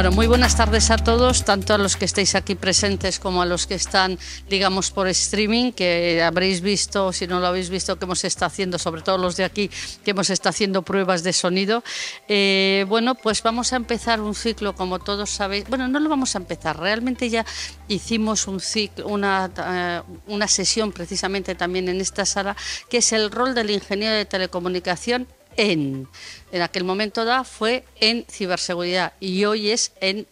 Bueno, muy buenas tardes a todos, tanto a los que estáis aquí presentes como a los que están, digamos, por streaming, que habréis visto, si no lo habéis visto, que hemos estado haciendo, sobre todo los de aquí, que hemos estado haciendo pruebas de sonido. Bueno, pues vamos a empezar un ciclo, como todos sabéis. Bueno, no lo vamos a empezar, realmente ya hicimos un ciclo, una sesión precisamente también en esta sala, que es el rol del ingeniero de telecomunicación en aquel momento fue en ciberseguridad y hoy es en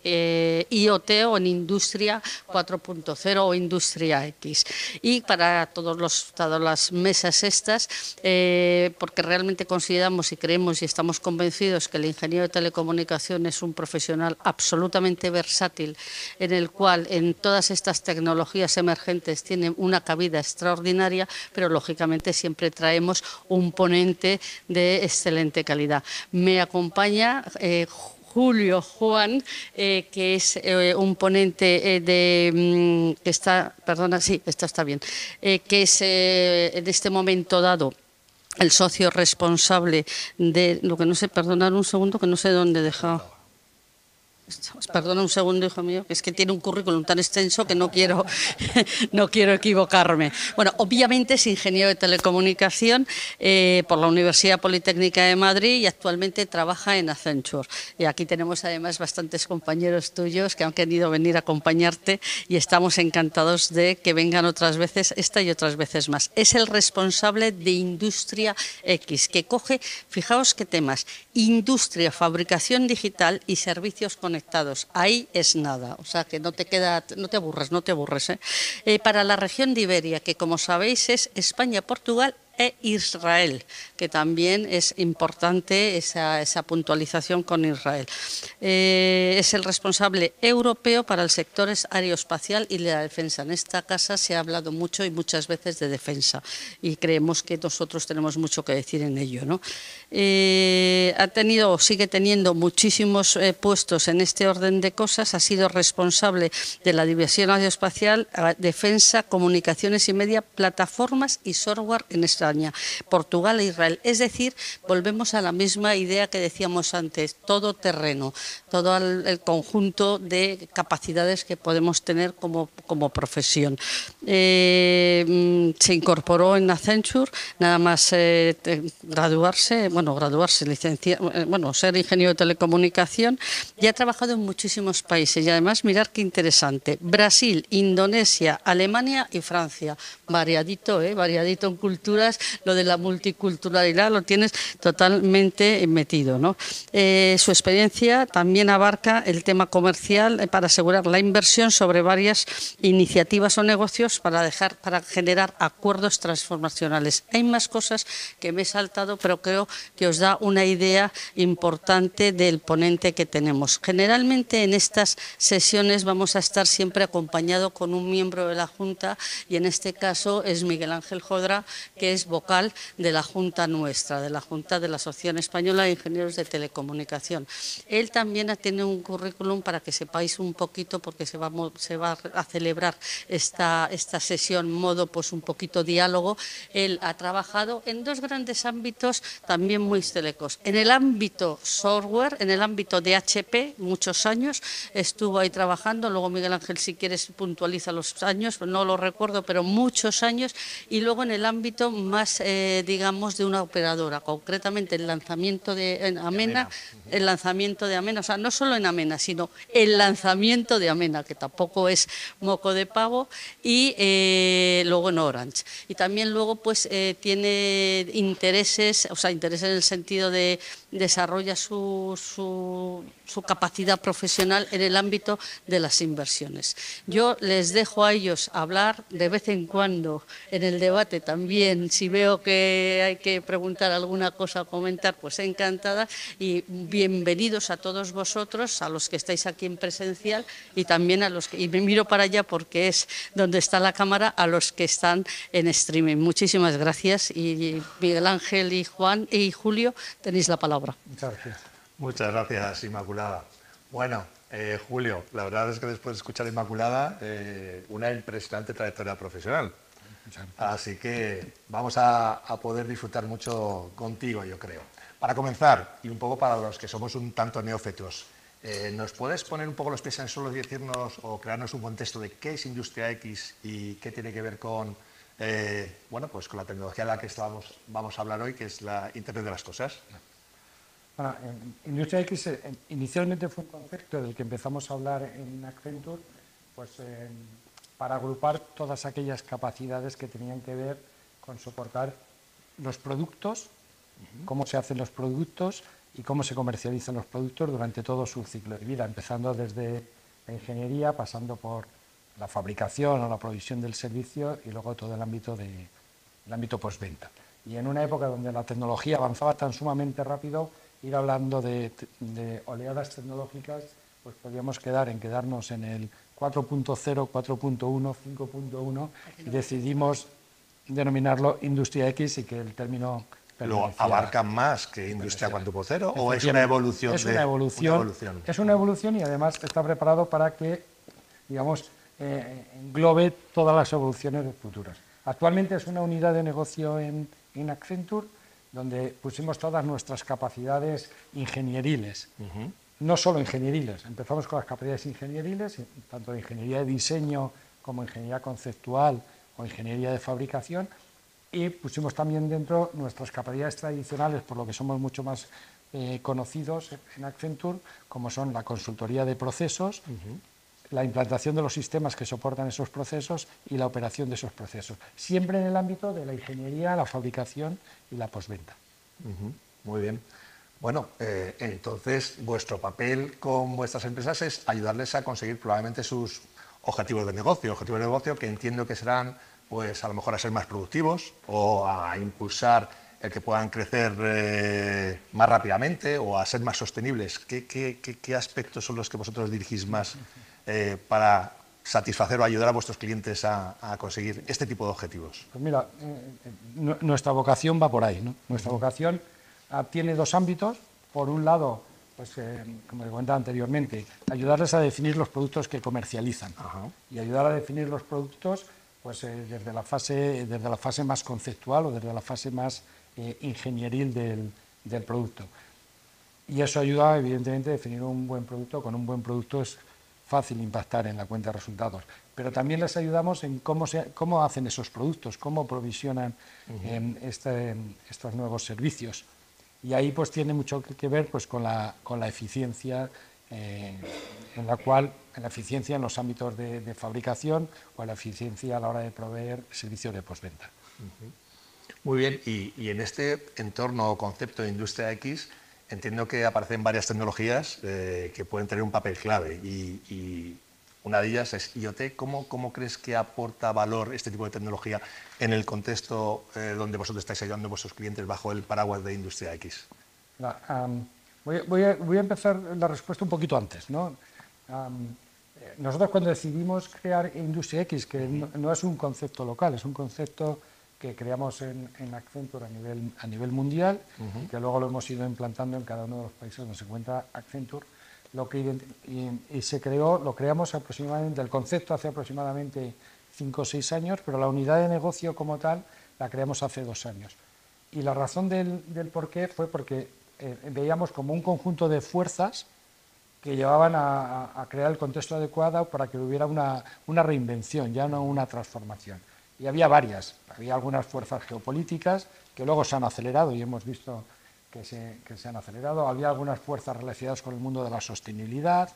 IoT o en Industria 4.0 o Industria X. Y para todas las mesas estas, porque realmente consideramos y creemos y estamos convencidos que el ingeniero de telecomunicación es un profesional absolutamente versátil, en el cual en todas estas tecnologías emergentes tiene una cabida extraordinaria, pero lógicamente siempre traemos un ponente de excelente calidad. Me acompaña Julio Juan, que es un ponente que está, perdona, sí, esto está bien, que es en este momento dado el socio responsable de lo que no sé, perdonad un segundo, que no sé dónde he dejado. Perdona un segundo, hijo mío, que es que tiene un currículum tan extenso que no quiero equivocarme. Bueno, obviamente es ingeniero de telecomunicación por la Universidad Politécnica de Madrid y actualmente trabaja en Accenture. Y aquí tenemos además bastantes compañeros tuyos que han querido venir a acompañarte y estamos encantados de que vengan otras veces, esta y otras veces más. Es el responsable de Industria X, que coge, fijaos qué temas, industria, fabricación digital y servicios conectados. Ahí es nada, o sea que no te aburres. Para la región de Iberia, que como sabéis es España, Portugal e Israel, que también es importante esa puntualización con Israel. Es el responsable europeo para el sector aeroespacial y de la defensa. En esta casa se ha hablado mucho y muchas veces de defensa y creemos que nosotros tenemos mucho que decir en ello, ¿no? Sigue teniendo muchísimos puestos en este orden de cosas. Ha sido responsable de la división aeroespacial, defensa, comunicaciones y media, plataformas y software en España, Portugal e Israel. Es decir, volvemos a la misma idea que decíamos antes, todo terreno, todo el conjunto de capacidades que podemos tener como profesión. Se incorporó en Accenture, nada más ser ingeniero de telecomunicación, y ha trabajado en muchísimos países. Y además, mirar qué interesante, Brasil, Indonesia, Alemania y Francia. Variadito en culturas. Lo de la multiculturalidad lo tienes totalmente metido, ¿no? Su experiencia también abarca el tema comercial para asegurar la inversión sobre varias iniciativas o negocios para generar acuerdos transformacionales. Hay más cosas que me he saltado, pero creo que os da una idea importante del ponente que tenemos. Generalmente en estas sesiones vamos a estar siempre acompañado con un miembro de la Junta y en este caso es Miguel Ángel Jodra, que es vocal de la Junta nuestra, de la Junta de la Asociación Española de Ingenieros de Telecomunicación. Él también tiene un currículum para que sepáis un poquito, porque se va a celebrar esta sesión modo pues un poquito diálogo. Él ha trabajado en dos grandes ámbitos también muy telecos. En el ámbito software, en el ámbito de HP, muchos años estuvo ahí trabajando. Luego Miguel Ángel, si quieres, puntualiza los años, no lo recuerdo, pero muchos años. Y luego en el ámbito más, digamos, de una operadora, concretamente el lanzamiento de Amena, o sea, no solo en Amena, sino el lanzamiento de Amena, que tampoco es moco de pavo, y luego en Orange. Y también luego pues tiene intereses en el sentido de desarrolla su capacidad profesional en el ámbito de las inversiones. Yo les dejo a ellos hablar de vez en cuando en el debate también, si veo que hay que preguntar alguna cosa o comentar, pues encantada, y bienvenidos a todos vosotros, a los que estáis aquí en presencial y también a los que, y me miro para allá porque es donde está la cámara, a los que están en streaming. Muchísimas gracias y Miguel Ángel y Juan y Julio, tenéis la palabra. Muchas gracias, Inmaculada. Bueno, Julio, la verdad es que después de escuchar a Inmaculada, una impresionante trayectoria profesional. Así que vamos a poder disfrutar mucho contigo, yo creo. Para comenzar, y un poco para los que somos un tanto neófitos, ¿Nos puedes poner un poco los pies en el suelo y decirnos o crearnos un contexto de qué es Industria X y qué tiene que ver con, bueno, pues con la tecnología de la que vamos a hablar hoy, que es la Internet de las Cosas? Bueno, Industria X inicialmente fue un concepto del que empezamos a hablar en Accenture, pues para agrupar todas aquellas capacidades que tenían que ver con soportar los productos, cómo se hacen los productos y cómo se comercializan los productos durante todo su ciclo de vida, empezando desde la ingeniería, pasando por la fabricación o la provisión del servicio y luego todo el ámbito postventa. Y en una época donde la tecnología avanzaba tan sumamente rápido, ir hablando de oleadas tecnológicas, pues podíamos quedarnos en el 4.0, 4.1, 5.1 y decidimos denominarlo Industria X y que el término ¿Lo abarca más que Industria 4.0 o es una evolución? Es una evolución. Es una evolución y además está preparado para que, digamos, englobe todas las evoluciones futuras. Actualmente es una unidad de negocio en Accenture donde pusimos todas nuestras capacidades ingenieriles. No solo ingenieriles, empezamos con las capacidades ingenieriles, tanto de ingeniería de diseño como ingeniería conceptual o ingeniería de fabricación, y pusimos también dentro nuestras capacidades tradicionales, por lo que somos mucho más conocidos en Accenture, como son la consultoría de procesos, la implantación de los sistemas que soportan esos procesos y la operación de esos procesos, siempre en el ámbito de la ingeniería, la fabricación y la postventa. Muy bien. Bueno, entonces vuestro papel con vuestras empresas es ayudarles a conseguir probablemente sus objetivos de negocio que entiendo que serán, pues a lo mejor a ser más productivos o a impulsar el que puedan crecer más rápidamente o a ser más sostenibles. ¿Qué aspectos son los que vosotros dirigís más para satisfacer o ayudar a vuestros clientes a conseguir este tipo de objetivos? Pues mira, nuestra vocación va por ahí, ¿no? Nuestra vocación tiene dos ámbitos. Por un lado, pues como le comentaba anteriormente, ayudarles a definir los productos que comercializan. Y ayudar a definir los productos pues desde la fase más conceptual o desde la fase más ingenieril del producto. Y eso ayuda, evidentemente, a definir un buen producto. Con un buen producto es fácil impactar en la cuenta de resultados. Pero también les ayudamos en cómo hacen esos productos, cómo provisionan estos nuevos servicios. Y ahí pues tiene mucho que ver pues, con la eficiencia, en la eficiencia en los ámbitos de fabricación o en la eficiencia a la hora de proveer servicios de postventa. Muy bien, y en este entorno o concepto de Industria X entiendo que aparecen varias tecnologías que pueden tener un papel clave y una de ellas es IoT. ¿Cómo crees que aporta valor este tipo de tecnología en el contexto donde vosotros estáis ayudando a vuestros clientes bajo el paraguas de Industria X? Voy a empezar la respuesta un poquito antes, ¿no? Nosotros cuando decidimos crear Industria X, que no es un concepto local, es un concepto que creamos en Accenture a nivel mundial y que luego lo hemos ido implantando en cada uno de los países donde se encuentra Accenture. Lo creamos aproximadamente, el concepto hace aproximadamente 5 o 6 años, pero la unidad de negocio como tal la creamos hace 2 años. Y la razón del porqué fue porque veíamos como un conjunto de fuerzas que llevaban a crear el contexto adecuado para que hubiera una reinvención, ya no una transformación. Y había varias, había algunas fuerzas geopolíticas que luego se han acelerado y hemos visto que se han acelerado, había algunas fuerzas relacionadas con el mundo de la sostenibilidad,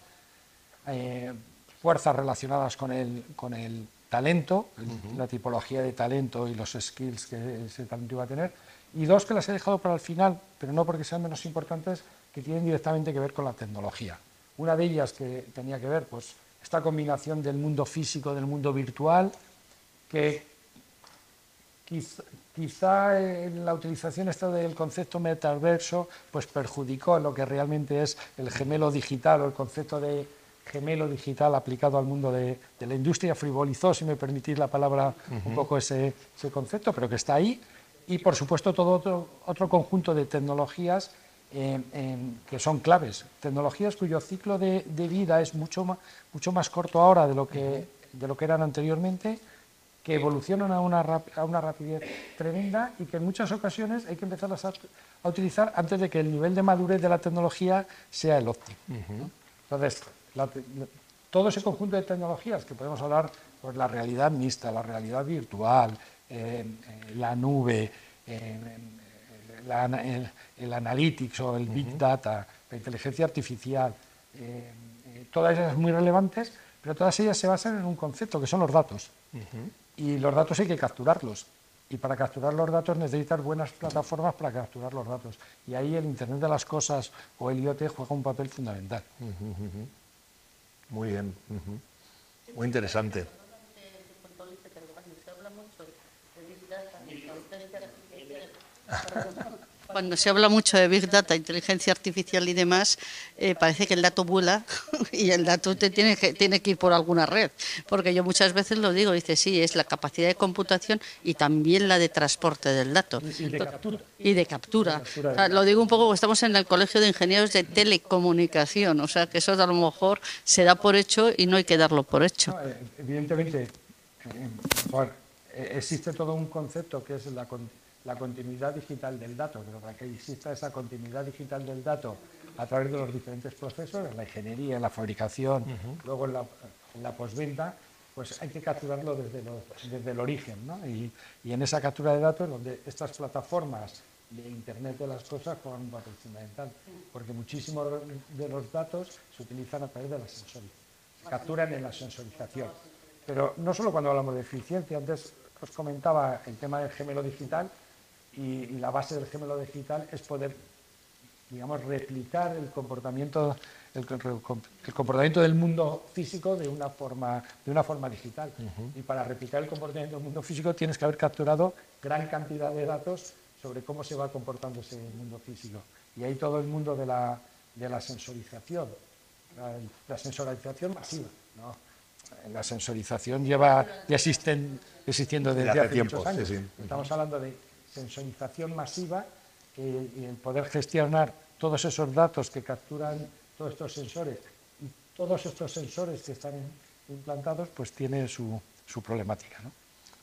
fuerzas relacionadas con el talento, la tipología de talento y los skills que ese talento iba a tener, y dos que las he dejado para el final, pero no porque sean menos importantes, que tienen directamente que ver con la tecnología. Una de ellas que tenía que ver, pues, esta combinación del mundo físico, del mundo virtual, que quizá la utilización del concepto metaverso pues perjudicó lo que realmente es el gemelo digital o el concepto de gemelo digital aplicado al mundo de la industria. Frivolizó, si me permitís la palabra, un poco ese concepto, pero que está ahí. Y por supuesto todo otro conjunto de tecnologías que son claves, tecnologías cuyo ciclo de vida es mucho más corto ahora de lo que eran anteriormente, que evolucionan a una rapidez tremenda y que en muchas ocasiones hay que empezarlas a utilizar antes de que el nivel de madurez de la tecnología sea el óptimo, ¿no? Entonces, todo ese conjunto de tecnologías que podemos hablar, pues la realidad mixta, la realidad virtual, la nube, el analytics o el big data, la inteligencia artificial, todas ellas muy relevantes, pero todas ellas se basan en un concepto que son los datos. Y los datos hay que capturarlos. Y para capturar los datos necesitas buenas plataformas para capturar los datos. Y ahí el Internet de las Cosas o el IoT juega un papel fundamental. Muy bien. Muy interesante. Cuando se habla mucho de Big Data, inteligencia artificial y demás, parece que el dato vuela y el dato tiene que ir por alguna red. Porque yo muchas veces lo digo, dice, sí, es la capacidad de computación y también la de transporte del dato. Y de captura. Y de captura. O sea, lo digo un poco porque estamos en el Colegio de Ingenieros de Telecomunicación, o sea que eso a lo mejor se da por hecho y no hay que darlo por hecho. No, evidentemente, existe todo un concepto que es la continuidad digital del dato, pero para que exista esa continuidad digital del dato a través de los diferentes procesos, en la ingeniería, en la fabricación, luego en la postventa, pues hay que capturarlo desde el origen, ¿no? Y en esa captura de datos, donde estas plataformas de Internet de las Cosas juegan un papel fundamental, porque muchísimos de los datos se utilizan a través de la sensorización, se capturan en la sensorización. Pero no solo cuando hablamos de eficiencia, antes os comentaba el tema del gemelo digital, y la base del gemelo digital es poder, digamos, replicar el comportamiento del mundo físico de una forma digital. Y para replicar el comportamiento del mundo físico tienes que haber capturado gran cantidad de datos sobre cómo se va comportando ese mundo físico. Y ahí todo el mundo de la sensorización, la sensorización masiva, ¿no? La sensorización ya existiendo desde hace muchos años. Sí. Estamos hablando de sensorización masiva y el poder gestionar todos esos datos que capturan todos estos sensores y todos estos sensores que están implantados, pues tiene su problemática, ¿no?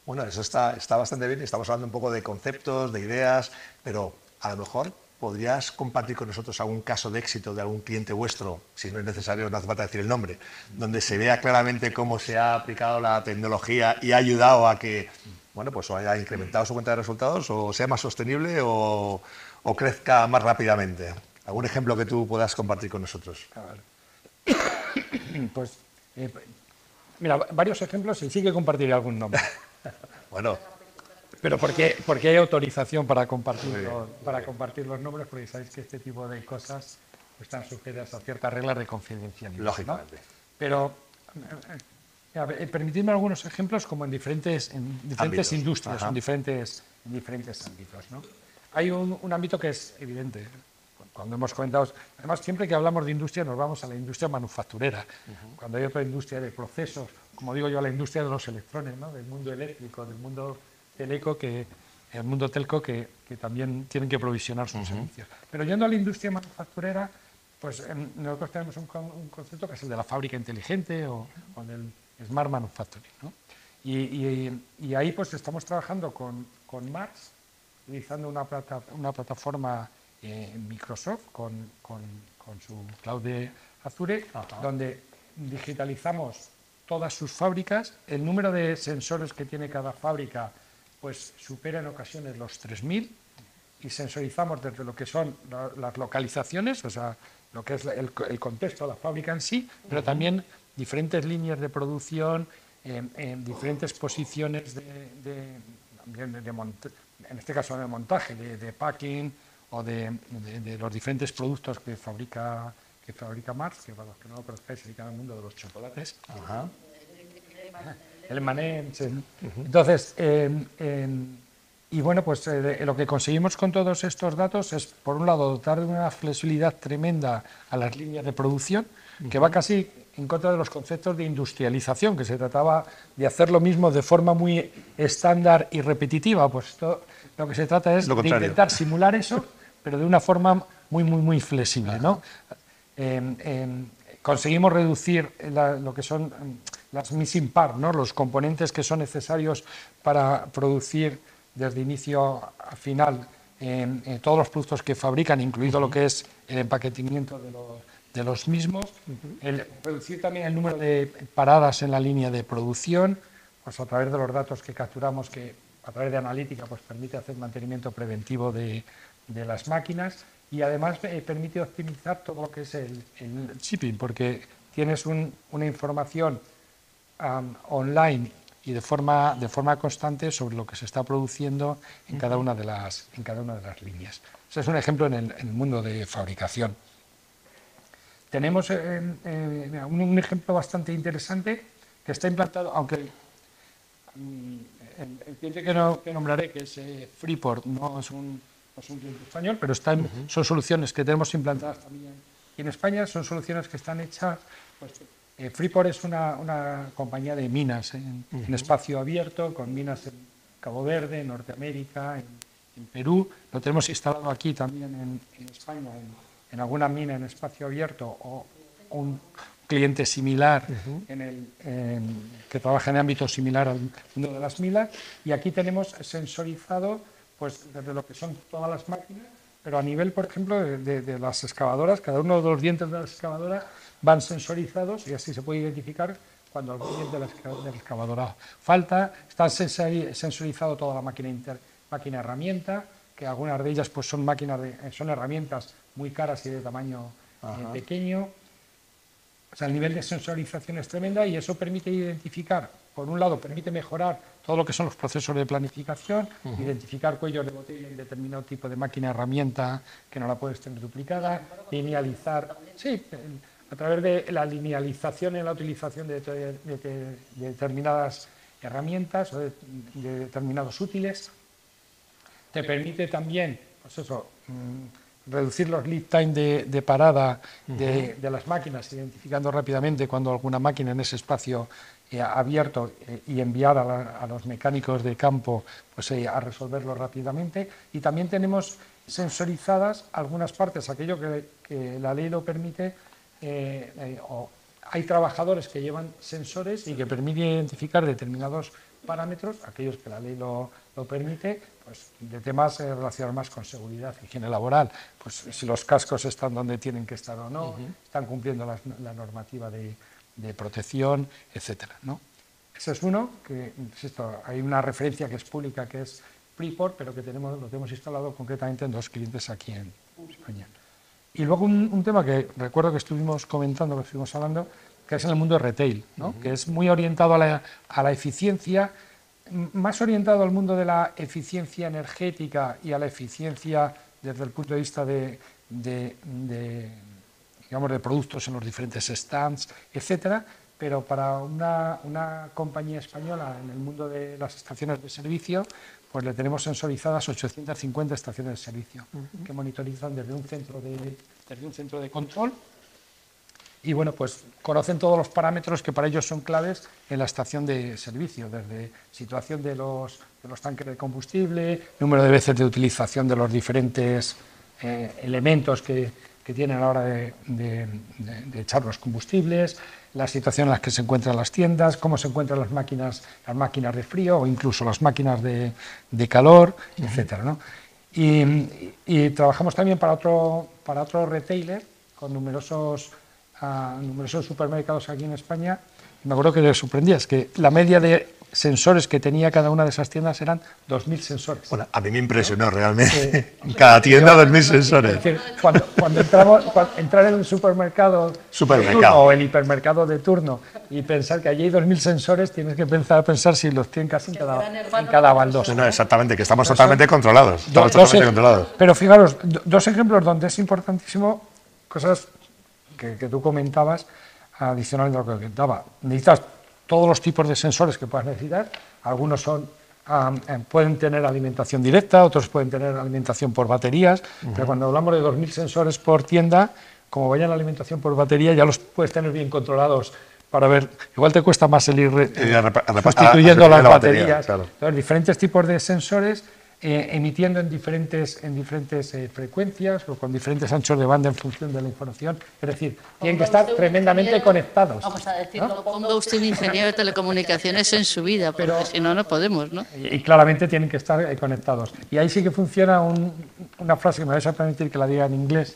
Bueno, eso está bastante bien. Estamos hablando un poco de conceptos, de ideas, pero a lo mejor podrías compartir con nosotros algún caso de éxito de algún cliente vuestro, si no es necesario, no hace falta decir el nombre, donde se vea claramente cómo se ha aplicado la tecnología y ha ayudado a que, bueno, pues o haya incrementado su cuenta de resultados o sea más sostenible o crezca más rápidamente. ¿Algún ejemplo que tú puedas compartir con nosotros? Pues, mira, varios ejemplos y sí que compartiré algún nombre. Bueno. Pero porque hay autorización para compartir los nombres, porque sabéis que este tipo de cosas están sujetas a ciertas reglas de confidencialidad. Lógicamente. ¿No? Pero permitidme algunos ejemplos como en diferentes industrias, en diferentes ámbitos, ¿no? Hay un ámbito que es evidente. Cuando hemos comentado, además siempre que hablamos de industria nos vamos a la industria manufacturera. Cuando hay otra industria de procesos, como digo yo, la industria de los electrones, ¿no? Del mundo eléctrico, del mundo el mundo telco que también tienen que provisionar sus servicios. Pero yendo a la industria manufacturera, pues nosotros tenemos un concepto que es el de la fábrica inteligente o del smart manufacturing, ¿no? Y ahí pues estamos trabajando con Mars, utilizando una plataforma Microsoft con su cloud de Azure, donde digitalizamos todas sus fábricas. El número de sensores que tiene cada fábrica pues supera en ocasiones los 3000 y sensorizamos desde lo que son las localizaciones, o sea, lo que es el contexto de la fábrica en sí, pero también diferentes líneas de producción, en diferentes posiciones en este caso de montaje, de packing o de los diferentes productos que fabrica Mars, que para los que no lo conozcáis se dedican al mundo de los chocolates. El M&M's. Entonces, y bueno, pues lo que conseguimos con todos estos datos es, por un lado, dotar de una flexibilidad tremenda a las líneas de producción, que va casi en contra de los conceptos de industrialización, que se trataba de hacer lo mismo de forma muy estándar y repetitiva. Pues esto, lo que se trata es de intentar simular eso, pero de una forma muy flexible, ¿no? Conseguimos reducir lo que son las missing parts, ¿no? Los componentes que son necesarios para producir desde inicio a final todos los productos que fabrican, incluido lo que es el empaquetamiento los mismos, reducir también el número de paradas en la línea de producción, pues a través de los datos que capturamos, que a través de analítica pues permite hacer mantenimiento preventivo de las máquinas, y además permite optimizar todo lo que es el shipping, porque tienes una información online y de forma constante sobre lo que se está produciendo en cada una de las líneas. Ese es un ejemplo en el mundo de fabricación. Tenemos un ejemplo bastante interesante que está implantado, aunque el cliente que nombraré, que es Freeport, no es un cliente español, pero son soluciones que tenemos implantadas también aquí en España, son soluciones que están hechas. Pues, Freeport es una compañía de minas en espacio abierto, con minas en Cabo Verde, en Norteamérica, en Perú. Lo tenemos instalado aquí también en España, en alguna mina en espacio abierto, o un cliente similar que trabaja en ámbito similar al mundo de las minas. Y aquí tenemos sensorizado pues, desde lo que son todas las máquinas, pero a nivel, por ejemplo, de las excavadoras. Cada uno de los dientes de la excavadora van sensorizados y así se puede identificar cuando algún diente de la excavadora falta. Está sensorizado toda la máquina herramienta, que algunas de ellas pues, son herramientas muy caras y de tamaño pequeño. O sea, el nivel de sensorización es tremenda, y eso permite identificar, por un lado, permite mejorar todo lo que son los procesos de planificación, identificar cuellos de botella en determinado tipo de máquina herramienta que no la puedes tener duplicada, linealizar, sí, a través de la linealización en la utilización de determinadas herramientas o de determinados útiles. Te permite también, pues eso, reducir los lead time de parada de las máquinas, identificando rápidamente cuando alguna máquina en ese espacio abierto, y enviar a los mecánicos de campo pues, a resolverlo rápidamente. Y también tenemos sensorizadas algunas partes, aquello que la ley lo permite, hay trabajadores que llevan sensores y que permiten identificar determinados parámetros, aquellos que la ley lo permite, pues de temas relacionados más con seguridad, higiene laboral, pues si los cascos están donde tienen que estar o no, están cumpliendo la normativa de protección, etcétera, ¿no? Ese es uno, que insisto, hay una referencia que es pública, que es Freeport, pero que lo tenemos instalado concretamente en 2 clientes aquí en España. Y luego un tema que recuerdo que estuvimos comentando, que estuvimos hablando, que es en el mundo de retail, ¿no? Que es muy orientado a la eficiencia, más orientado al mundo de la eficiencia energética y a la eficiencia desde el punto de vista digamos, de productos en los diferentes stands, etcétera, pero para una compañía española en el mundo de las estaciones de servicio, pues le tenemos sensorizadas 850 estaciones de servicio que monitorizan desde un centro de control. Y bueno, pues conocen todos los parámetros que para ellos son claves en la estación de servicio, desde situación de los tanques de combustible, número de veces de utilización de los diferentes elementos que tienen a la hora de echar los combustibles, la situación en la que se encuentran las tiendas, cómo se encuentran las máquinas de frío o incluso las máquinas de calor, etcétera, ¿no? Y trabajamos también para otro retailer con numerosos supermercados aquí en España. Me acuerdo que les sorprendía, es que la media de sensores que tenía cada una de esas tiendas eran 2.000 sensores. Bueno, a mí me impresionó realmente. En cada tienda 2.000 sensores. Es decir, cuando entrar en un supermercado o el hipermercado de turno y pensar que allí hay 2.000 sensores, tienes que pensar si los tienen casi en cada baldosa. No, exactamente, que estamos totalmente controlados. Pero fijaros, 2 ejemplos donde es importantísimo, cosas que tú comentabas, adicional de lo que comentaba. Necesitas todos los tipos de sensores que puedas necesitar. Algunos pueden tener alimentación directa, otros pueden tener alimentación por baterías, pero cuando hablamos de 2.000 sensores por tienda, como vayan la alimentación por batería, ya los puedes tener bien controlados para ver. Igual te cuesta más el ir sustituyendo las baterías. Claro. Entonces, diferentes tipos de sensores emitiendo en diferentes frecuencias o con diferentes anchos de banda en función de la información. Es decir, tienen que estar tremendamente conectados. Vamos a decirlo, ¿no? Ponga usted un ingeniero de telecomunicaciones en su vida, pero si no, no podemos, ¿no? Y claramente tienen que estar conectados. Y ahí sí que funciona una frase que me vais a permitir que la diga en inglés,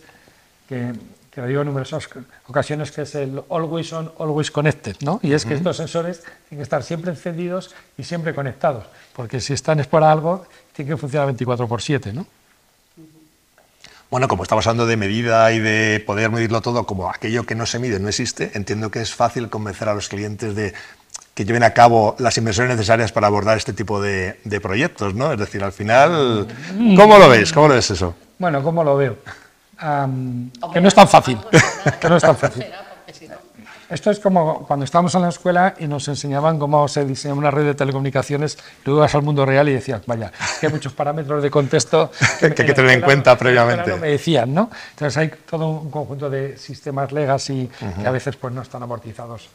que que lo digo en numerosas ocasiones, que es el always on, always connected, ¿no? Y es que estos sensores tienen que estar siempre encendidos y siempre conectados, porque si están es por algo, tienen que funcionar 24/7, ¿no? Bueno, como estamos hablando de medida y de poder medirlo todo, como aquello que no se mide no existe, entiendo que es fácil convencer a los clientes de que lleven a cabo las inversiones necesarias para abordar este tipo de proyectos, ¿no? Es decir, al final, ¿cómo lo ves? ¿Cómo lo ves eso? Bueno, ¿cómo lo veo? Que no es tan fácil, que no es tan fácil. Esto es como cuando estábamos en la escuela y nos enseñaban cómo se diseña una red de telecomunicaciones, luego ibas al mundo real y decías, vaya, que hay muchos parámetros de contexto que hay que tener en cuenta previamente. No me decían, ¿no? Entonces hay todo un conjunto de sistemas legacy que a veces pues, no están amortizados.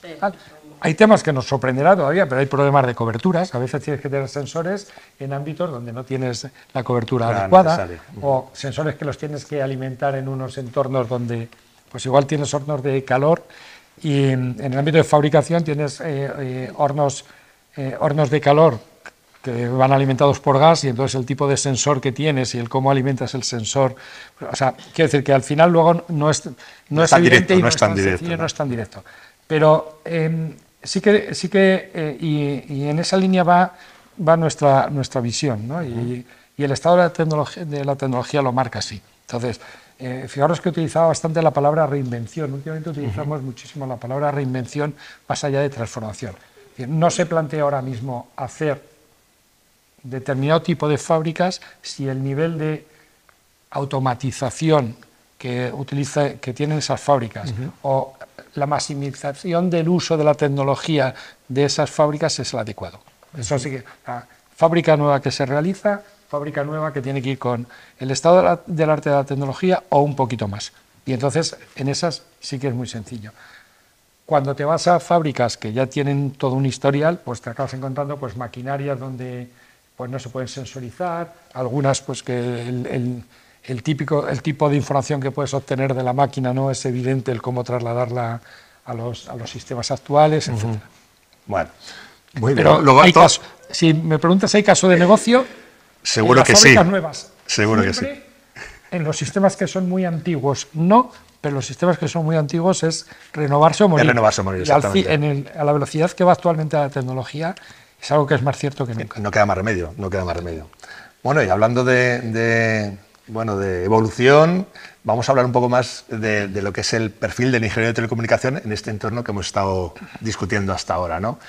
Hay temas que nos sorprenderá todavía, pero hay problemas de coberturas. A veces tienes que tener sensores en ámbitos donde no tienes la cobertura adecuada, o sensores que los tienes que alimentar en unos entornos donde pues igual tienes hornos de calor. Y en el ámbito de fabricación tienes hornos de calor que van alimentados por gas, y entonces el tipo de sensor que tienes y el cómo alimentas el sensor, o sea, quiero decir que al final luego no es evidente y no es tan sencillo, no es tan directo. Pero sí que y en esa línea va nuestra visión, ¿no? Y el estado de la tecnología lo marca así. Entonces, fijaros que he utilizado bastante la palabra reinvención. Últimamente utilizamos muchísimo la palabra reinvención más allá de transformación. Es decir, no se plantea ahora mismo hacer determinado tipo de fábricas si el nivel de automatización que tienen esas fábricas o la maximización del uso de la tecnología de esas fábricas es el adecuado. Eso sí que la fábrica nueva que se realiza, fábrica nueva que tiene que ir con el estado del arte de la tecnología o un poquito más. Y entonces en esas sí que es muy sencillo. Cuando te vas a fábricas que ya tienen todo un historial, pues te acabas encontrando pues maquinarias donde pues no se pueden sensorizar, algunas pues que el tipo de información que puedes obtener de la máquina no es evidente el cómo trasladarla a los sistemas actuales, etc. Bueno, muy bien. Pero luego si me preguntas, ¿hay caso de negocio? Seguro que sí. Nuevas, seguro que sí. En los sistemas que son muy antiguos, no, pero los sistemas que son muy antiguos es renovarse o morir. Es renovarse o morir, exactamente. A la velocidad que va actualmente la tecnología, es algo que es más cierto que nunca. No queda más remedio, no queda más remedio. Bueno, y hablando de evolución, vamos a hablar un poco más de lo que es el perfil del ingeniero de telecomunicación en este entorno que hemos estado discutiendo hasta ahora, ¿no?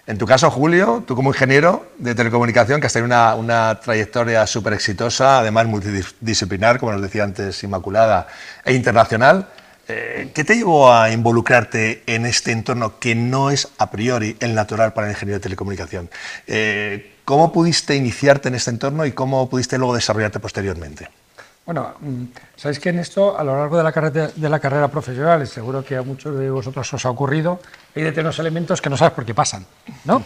En tu caso, Julio, tú como ingeniero de telecomunicación, que has tenido una trayectoria súper exitosa, además multidisciplinar, como nos decía antes Inmaculada, e internacional, ¿qué te llevó a involucrarte en este entorno que no es a priori el natural para el ingeniero de telecomunicación? ¿Cómo pudiste iniciarte en este entorno y cómo pudiste luego desarrollarte posteriormente? Bueno, sabéis que en esto, a lo largo de la carrera profesional, y seguro que a muchos de vosotros os ha ocurrido, hay determinados elementos que no sabes por qué pasan, ¿no?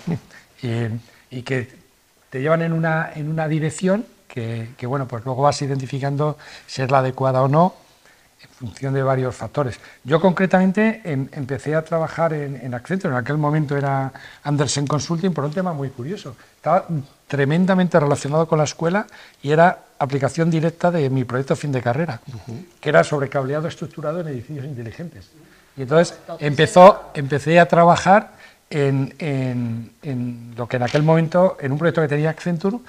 y que te llevan en una dirección que, bueno, pues luego vas identificando si es la adecuada o no, en función de varios factores. Yo concretamente empecé a trabajar en Accenture, en aquel momento era Andersen Consulting, por un tema muy curioso. Estaba tremendamente relacionado con la escuela y era aplicación directa de mi proyecto fin de carrera, que era sobre cableado estructurado en edificios inteligentes. Y entonces empecé a trabajar en lo que en aquel momento, en un proyecto que tenía Accenture,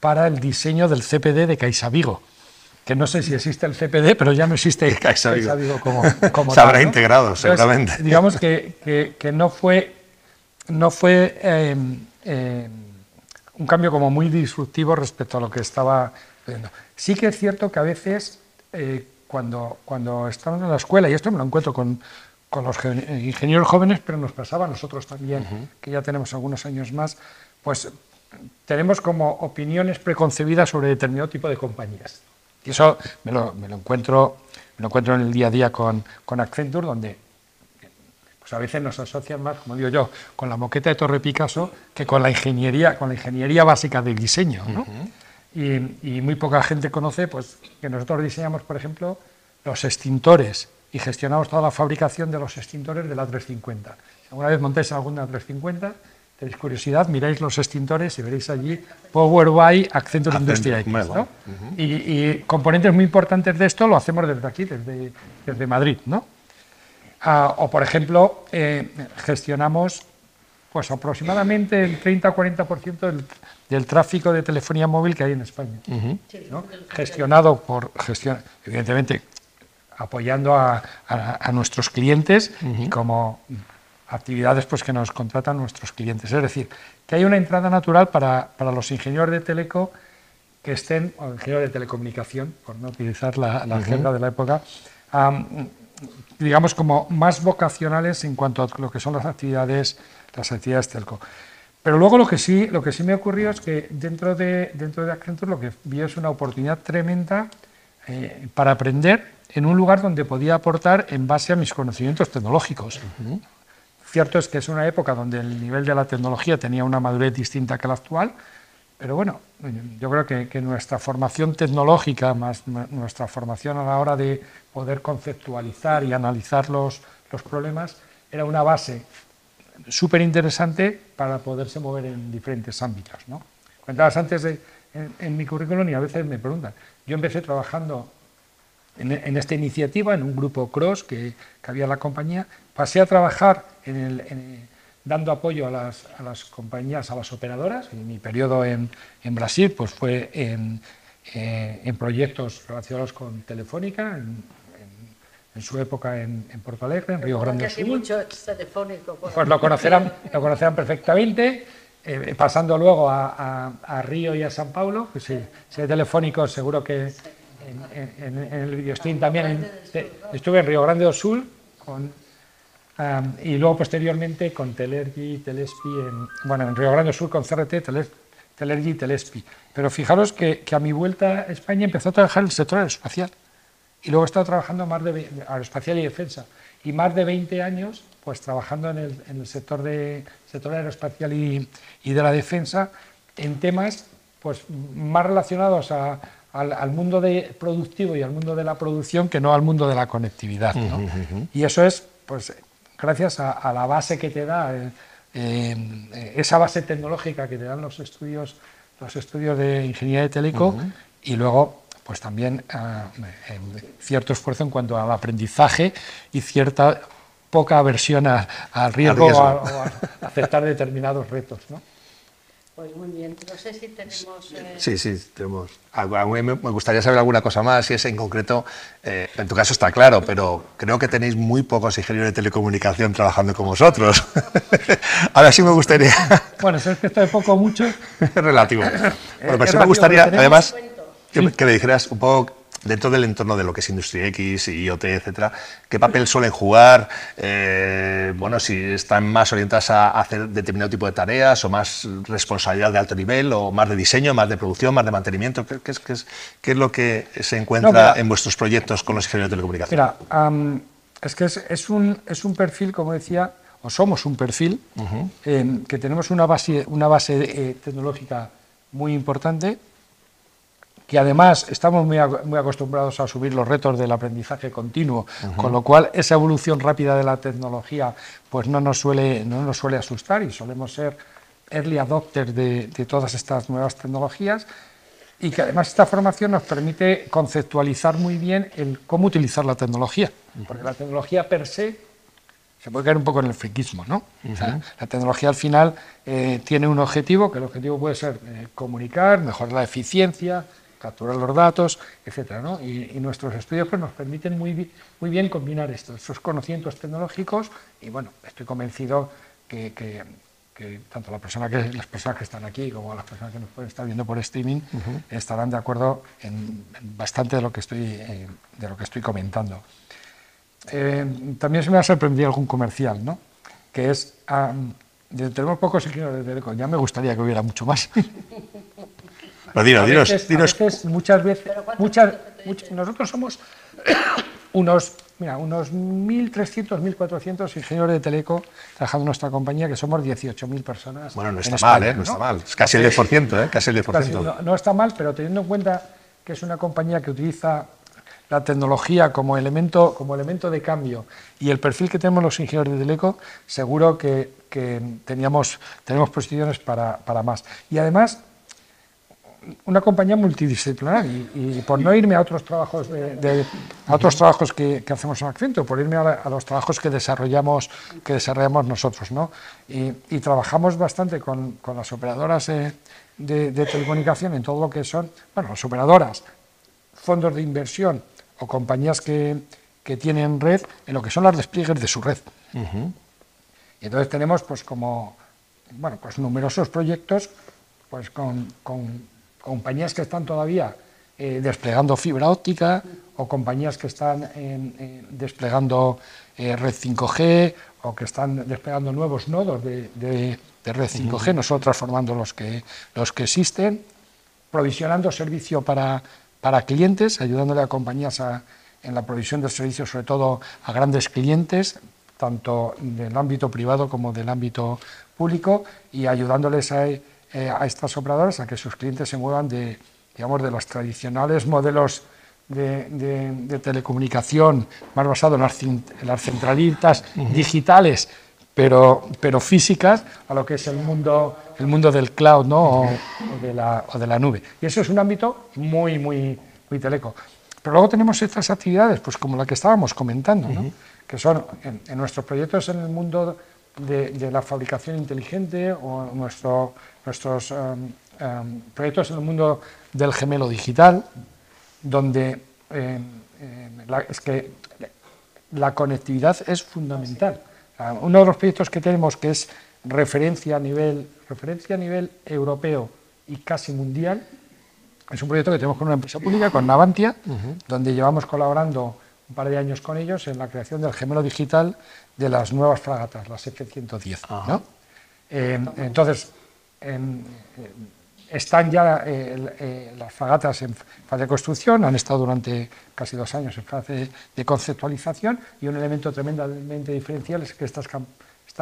para el diseño del CPD de CaixaVigo, que no sé si existe el CPD, pero ya no existe CaixaVigo como se habrá integrado, seguramente. Entonces, digamos que no fue un cambio como muy disruptivo respecto a lo que estaba viendo. Sí que es cierto que a veces, cuando estamos en la escuela, y esto me lo encuentro con los ingenieros jóvenes, pero nos pasaba a nosotros también, que ya tenemos algunos años más, pues tenemos como opiniones preconcebidas sobre determinado tipo de compañías. Y eso me lo encuentro en el día a día con Accenture, donde pues a veces nos asocian más, como digo yo, con la moqueta de Torre Picasso que con la ingeniería básica del diseño, ¿no? Y muy poca gente conoce pues, que nosotros diseñamos, por ejemplo, los extintores y gestionamos toda la fabricación de los extintores de la A350. Si alguna vez montáis alguna A350, tenéis curiosidad, miráis los extintores y veréis allí Power by Accenture Industria X, ¿no? Y componentes muy importantes de esto lo hacemos desde aquí, desde Madrid, ¿no? O, por ejemplo, gestionamos pues aproximadamente el 30-40% del tráfico de telefonía móvil que hay en España, ¿no? Gestionado evidentemente, apoyando a nuestros clientes y como actividades pues, que nos contratan nuestros clientes. Es decir, que hay una entrada natural para los ingenieros de teleco que estén, o ingenieros de telecomunicación, por no utilizar la jerga de la época, digamos como más vocacionales en cuanto a lo que son las actividades telco. Pero luego lo que sí me ocurrió es que dentro de Accenture lo que vi es una oportunidad tremenda para aprender en un lugar donde podía aportar en base a mis conocimientos tecnológicos. Cierto es que es una época donde el nivel de la tecnología tenía una madurez distinta que la actual, pero bueno, yo creo que nuestra formación tecnológica, más nuestra formación a la hora de poder conceptualizar y analizar los problemas, era una base súper interesante para poderse mover en diferentes ámbitos, ¿no? Comentabas antes en mi currículum y a veces me preguntan, yo empecé trabajando en esta iniciativa, en un grupo Cross que había en la compañía, pasé a trabajar dando apoyo a las compañías, a las operadoras, y mi periodo en Brasil pues fue en proyectos relacionados con Telefónica, en su época en Porto Alegre, en Río Grande do Sul. Mucho telefónico. Pues lo conocerán perfectamente, pasando luego a Río y a São Paulo, que si hay telefónicos seguro que en el videostream también estuve en Río Grande do Sul y luego posteriormente con Telergy, Telespi, en Río Grande do Sul con CRT, Telergy y Telespi. Pero fijaros que a mi vuelta a España empezó a trabajar en el sector aeroespacial y luego he estado trabajando aeroespacial y defensa y más de 20 años pues trabajando en el sector aeroespacial y de la defensa en temas pues más relacionados al mundo productivo y al mundo de la producción que no al mundo de la conectividad, ¿no? Y eso es pues gracias a la base que te da esa base tecnológica que te dan los estudios de ingeniería de teleco y luego pues también cierto esfuerzo en cuanto al aprendizaje y cierta poca aversión al riesgo o a aceptar determinados retos, ¿no? Pues muy bien, no sé si tenemos... Sí, tenemos. A mí me gustaría saber alguna cosa más, si es en concreto, en tu caso está claro, pero creo que tenéis muy pocos ingenieros de telecomunicación trabajando con vosotros. Ahora sí me gustaría... Bueno, eso es que esto de poco o mucho... Es relativo. Bueno, pero sí me gustaría, además, que me dijeras un poco... Dentro del entorno de lo que es Industria X, IoT, etcétera, ¿qué papel suelen jugar? Bueno, si están más orientadas a hacer determinado tipo de tareas, o más responsabilidad de alto nivel, o más de diseño, más de producción, más de mantenimiento. ¿Qué es lo que se encuentra en vuestros proyectos con los ingenieros de telecomunicación? Mira, es que es un perfil, como decía, o somos un perfil, que tenemos una base tecnológica muy importante, que además estamos muy acostumbrados a asumir los retos del aprendizaje continuo, con lo cual esa evolución rápida de la tecnología pues no nos suele asustar y solemos ser early adopters de todas estas nuevas tecnologías y que además esta formación nos permite conceptualizar muy bien el cómo utilizar la tecnología, porque la tecnología per se puede caer un poco en el friquismo, ¿no? O sea, la tecnología al final tiene un objetivo, que el objetivo puede ser comunicar, mejorar la eficiencia, capturar los datos, etcétera, ¿no? Y nuestros estudios pues, nos permiten muy bien combinar estos conocimientos tecnológicos y bueno, estoy convencido que tanto las personas que están aquí como las personas que nos pueden estar viendo por streaming estarán de acuerdo en bastante de lo que estoy comentando. También se me ha sorprendido algún comercial, ¿no? Que es, tenemos pocos ingenieros de teleco, ya me gustaría que hubiera mucho más. Pero dinos. Muchas veces, nosotros somos unos 1.300, 1.400 ingenieros de teleco trabajando en nuestra compañía, que somos 18.000 personas. Bueno, no está España, mal, no está mal. Es casi el 10%, casi el 10%. No está mal, pero teniendo en cuenta que es una compañía que utiliza la tecnología como elemento de cambio y el perfil que tenemos los ingenieros de Teleco, seguro que tenemos posiciones para más. Y además, una compañía multidisciplinar, y por no irme a otros trabajos que hacemos en Accenture, por irme a los trabajos que desarrollamos nosotros, ¿no? Y trabajamos bastante con las operadoras de telecomunicación en todo lo que son, bueno, las operadoras, fondos de inversión o compañías que tienen red, en lo que son los despliegues de su red. Y entonces tenemos pues numerosos proyectos pues con compañías que están todavía desplegando fibra óptica o compañías que están desplegando red 5G o que están desplegando nuevos nodos de red 5G, no solo transformando los que existen, provisionando servicio para clientes, ayudándole a compañías en la provisión de servicios, sobre todo a grandes clientes, tanto del ámbito privado como del ámbito público, y ayudándoles a estas operadoras a que sus clientes se muevan de los tradicionales modelos de telecomunicación más basados en las centralitas digitales, pero físicas, a lo que es el mundo del cloud, ¿no? o de la nube. Y eso es un ámbito muy teleco. Pero luego tenemos estas actividades, pues como la que estábamos comentando, ¿no? Que son en nuestros proyectos en el mundo de la fabricación inteligente o nuestros proyectos en el mundo del gemelo digital, donde es que la conectividad es fundamental. Uno de los proyectos que tenemos, que es referencia a nivel europeo y casi mundial, es un proyecto que tenemos con una empresa pública, con Navantia, donde llevamos colaborando un par de años con ellos en la creación del gemelo digital de las nuevas fragatas, las F-110, ¿no? Entonces, están ya las fragatas en fase de construcción, han estado durante casi 2 años en fase de conceptualización, y un elemento tremendamente diferencial es que estas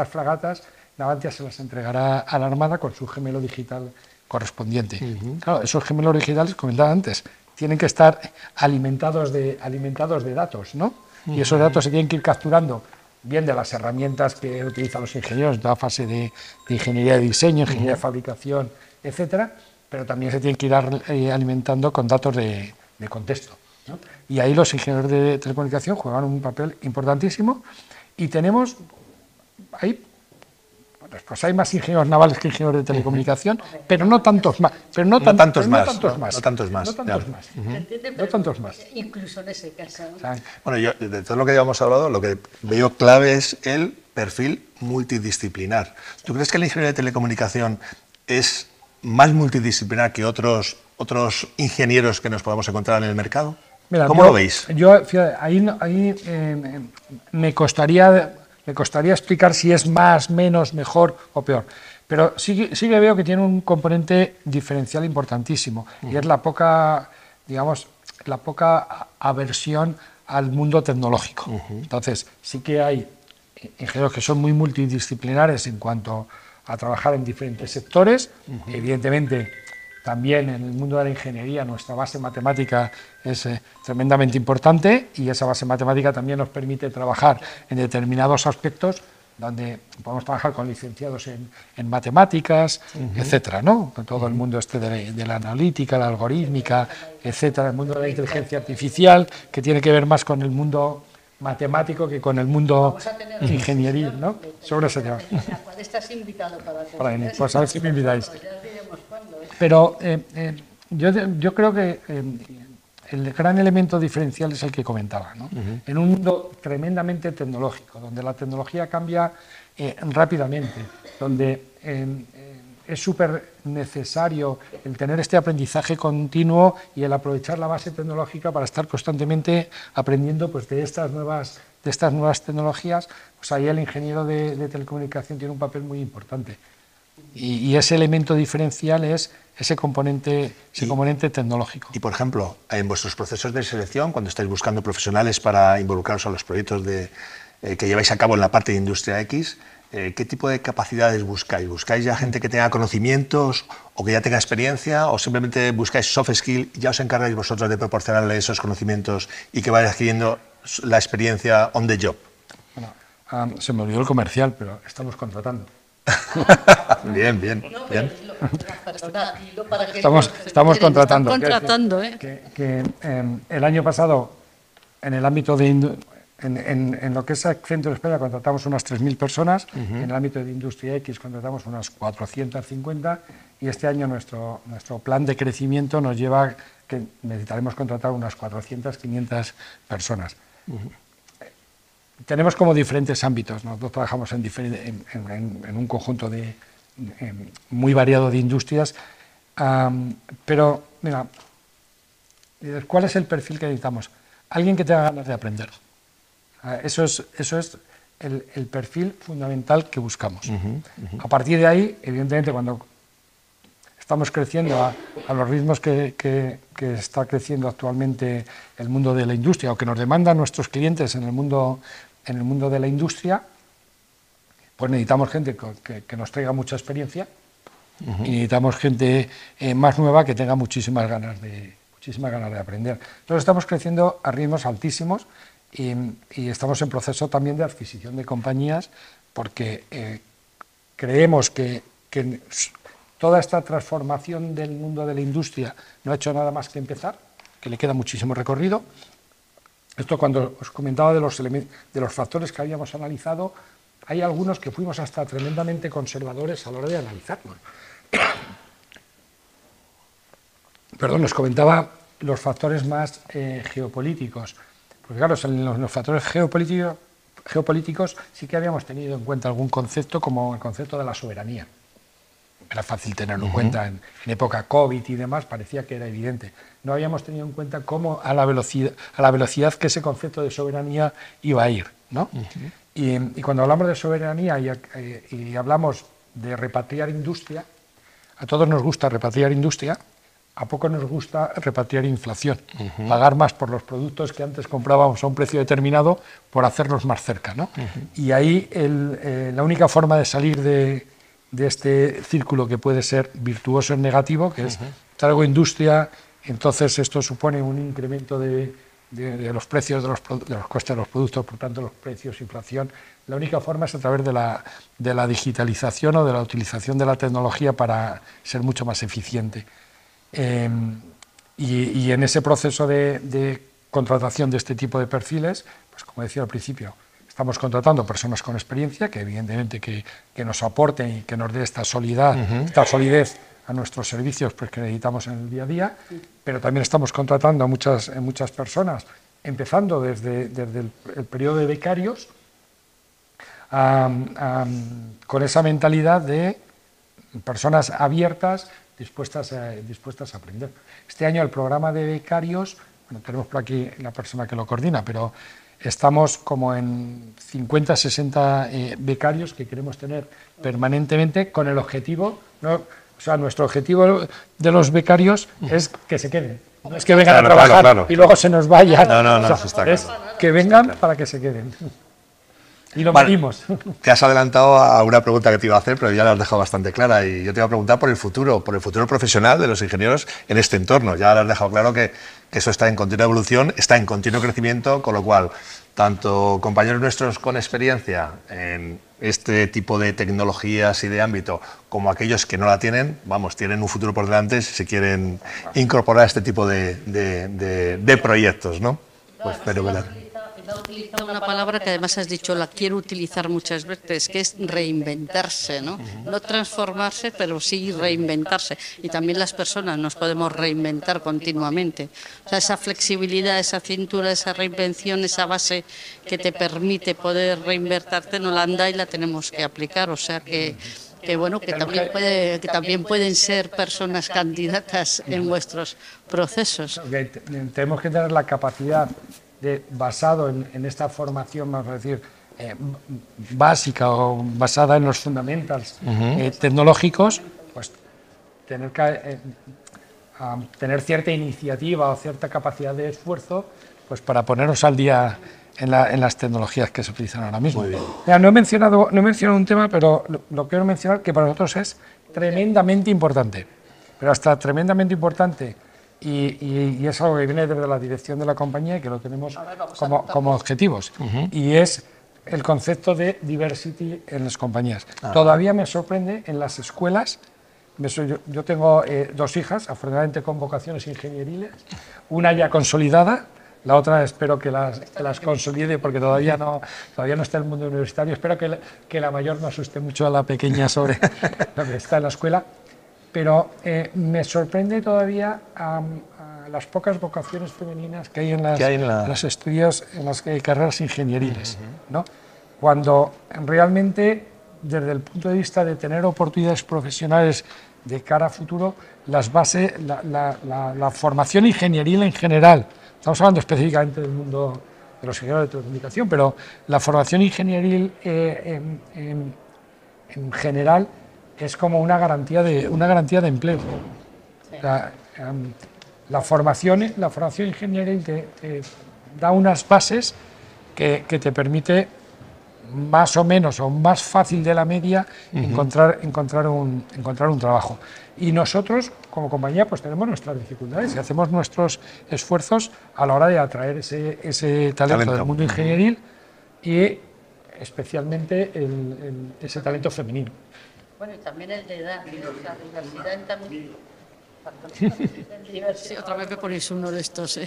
fragatas Navantia se las entregará a la Armada con su gemelo digital correspondiente. Claro, esos gemelos digitales, comentaba antes, tienen que estar alimentados de datos, ¿no? Y esos datos se tienen que ir capturando bien de las herramientas que utilizan los ingenieros en toda fase de ingeniería de diseño, ingeniería de fabricación, etcétera, pero también se tienen que ir alimentando con datos de contexto, ¿no? Y ahí los ingenieros de telecomunicación juegan un papel importantísimo, y tenemos ahí, pues hay más ingenieros navales que ingenieros de telecomunicación, pero no tantos más. No tantos más. Incluso en ese caso, ¿no? Bueno, yo, de todo lo que habíamos hablado, lo que veo clave es el perfil multidisciplinar. ¿Tú crees que el ingeniero de telecomunicación es más multidisciplinar que otros ingenieros que nos podamos encontrar en el mercado? Mira, ¿Cómo lo veis? Fíjate, ahí me costaría explicar si es más, menos, mejor o peor. Pero sí que veo que tiene un componente diferencial importantísimo, y es la poca aversión al mundo tecnológico. Entonces, sí que hay ingenieros que son muy multidisciplinares en cuanto a trabajar en diferentes sectores. Evidentemente, también en el mundo de la ingeniería nuestra base matemática es tremendamente importante, y esa base matemática también nos permite trabajar en determinados aspectos donde podemos trabajar con licenciados en matemáticas, etcétera, ¿no? Con todo el mundo de la analítica, la algorítmica, etcétera, el mundo de la inteligencia artificial, que tiene que ver más con el mundo matemático que con el mundo ingenieril, ¿no? Sobre ese tema. Estás invitado para venir, pues a ver si me invitáis. Pero yo creo que el gran elemento diferencial es el que comentaba, ¿no? En un mundo tremendamente tecnológico, donde la tecnología cambia rápidamente, donde es súper necesario el tener este aprendizaje continuo y el aprovechar la base tecnológica para estar constantemente aprendiendo pues, de estas nuevas tecnologías, pues ahí el ingeniero de telecomunicación tiene un papel muy importante. Y ese elemento diferencial es ese componente tecnológico. Y, por ejemplo, en vuestros procesos de selección, cuando estáis buscando profesionales para involucraros a los proyectos que lleváis a cabo en la parte de Industria X, ¿qué tipo de capacidades buscáis? ¿Buscáis ya gente que tenga conocimientos o que ya tenga experiencia, o simplemente buscáis soft skill y ya os encargáis vosotros de proporcionarle esos conocimientos y que vaya adquiriendo la experiencia on the job? Bueno, se me olvidó el comercial, pero estamos contratando. Bien, bien, bien. Estamos contratando. Contratando, El año pasado, en el ámbito de en lo que es Accenture España, contratamos unas 3.000 personas, en el ámbito de Industria X contratamos unas 450, y este año nuestro plan de crecimiento nos lleva a que necesitaremos contratar unas 400, 500 personas. Tenemos como diferentes ámbitos, nosotros trabajamos en un conjunto muy variado de industrias, pero mira, ¿cuál es el perfil que necesitamos? Alguien que tenga ganas de aprender. Eso es el perfil fundamental que buscamos. A partir de ahí, evidentemente, cuando estamos creciendo a los ritmos que está creciendo actualmente el mundo de la industria, o que nos demandan nuestros clientes en el mundo de la industria, pues necesitamos gente que nos traiga mucha experiencia, y necesitamos gente más nueva que tenga muchísimas ganas de aprender. Entonces estamos creciendo a ritmos altísimos, y estamos en proceso también de adquisición de compañías, porque creemos que toda esta transformación del mundo de la industria no ha hecho nada más que empezar, que le queda muchísimo recorrido. Esto, cuando os comentaba de los factores que habíamos analizado, hay algunos que fuimos hasta tremendamente conservadores a la hora de analizarlos. Perdón, os comentaba los factores más geopolíticos. Porque claro, en los factores geopolíticos sí que habíamos tenido en cuenta algún concepto, como el concepto de la soberanía. Era fácil tenerlo en cuenta en época COVID y demás, parecía que era evidente. No habíamos tenido en cuenta cómo a la velocidad que ese concepto de soberanía iba a ir, ¿no? Y cuando hablamos de soberanía y hablamos de repatriar industria, a todos nos gusta repatriar industria, a poco nos gusta repatriar inflación, pagar más por los productos que antes comprábamos a un precio determinado por hacerlos más cerca, ¿no? Y ahí la única forma de salir de este círculo, que puede ser virtuoso en negativo, que es traigo industria, entonces esto supone un incremento de los precios de los costes de los productos, por tanto los precios, inflación. La única forma es a través de la digitalización o de la utilización de la tecnología para ser mucho más eficiente. Y en ese proceso de contratación de este tipo de perfiles, pues como decía al principio, estamos contratando personas con experiencia, que evidentemente que nos aporten y que nos dé esta solidez a nuestros servicios, pues, que necesitamos en el día a día, pero también estamos contratando a muchas personas, empezando desde el periodo de becarios, con esa mentalidad de personas abiertas, dispuestas a aprender. Este año el programa de becarios, bueno, tenemos por aquí la persona que lo coordina, pero estamos como en 50, 60 becarios que queremos tener permanentemente, con el objetivo, ¿no? O sea, nuestro objetivo de los becarios es que se queden. No es que vengan a trabajar y luego se nos vayan. No, es que vengan para que se queden. Y lo medimos. Te has adelantado a una pregunta que te iba a hacer, pero ya la has dejado bastante clara, y yo te iba a preguntar por el futuro profesional de los ingenieros en este entorno. Ya lo has dejado claro que eso está en continua evolución, está en continuo crecimiento, con lo cual, tanto compañeros nuestros con experiencia en este tipo de tecnologías y de ámbito, como aquellos que no la tienen, tienen un futuro por delante si se quieren incorporar a este tipo de proyectos, ¿no? Pues fenomenal. Ha utilizado una palabra que además has dicho, la quiero utilizar muchas veces, que es reinventarse, ¿no? No transformarse, pero sí reinventarse. Y también las personas nos podemos reinventar continuamente. O sea, esa flexibilidad, esa cintura, esa reinvención, esa base que te permite poder reinvertirte, no la anda y la tenemos que aplicar. O sea que bueno, que también pueden ser personas candidatas en vuestros procesos. Tenemos que tener la capacidad basado en esta formación, vamos a decir, básica o basada en los fundamentals tecnológicos, pues tener cierta iniciativa o cierta capacidad de esfuerzo, pues para ponernos al día en las tecnologías que se utilizan ahora mismo. Muy bien. Mira, no he mencionado un tema, pero lo quiero mencionar, que para nosotros es tremendamente importante, pero hasta tremendamente importante, y es algo que viene desde la dirección de la compañía y que lo tenemos como objetivos, y es el concepto de diversity en las compañías. Todavía me sorprende en las escuelas. Yo tengo 2 hijas, afortunadamente con vocaciones ingenieriles, una ya consolidada, la otra espero que las consolide porque todavía no está en el mundo universitario. Espero que la mayor no asuste mucho a la pequeña sobre lo que está en la escuela, pero me sorprende todavía a las pocas vocaciones femeninas que hay en los estudios, en las carreras ingenieriles, ¿no? Cuando realmente, desde el punto de vista de tener oportunidades profesionales de cara a futuro, las bases, la formación ingenieril en general, estamos hablando específicamente del mundo de los ingenieros de telecomunicación, pero la formación ingenieril en general es como una garantía de empleo. La formación ingenieril te da unas bases que te permite más o menos o más fácil de la media encontrar un trabajo. Y nosotros, como compañía, pues tenemos nuestras dificultades y hacemos nuestros esfuerzos a la hora de atraer ese talento del mundo ingenieril y especialmente ese talento femenino. Bueno, y también el de edad, la diversidad también. Otra vez me ponéis uno de estos,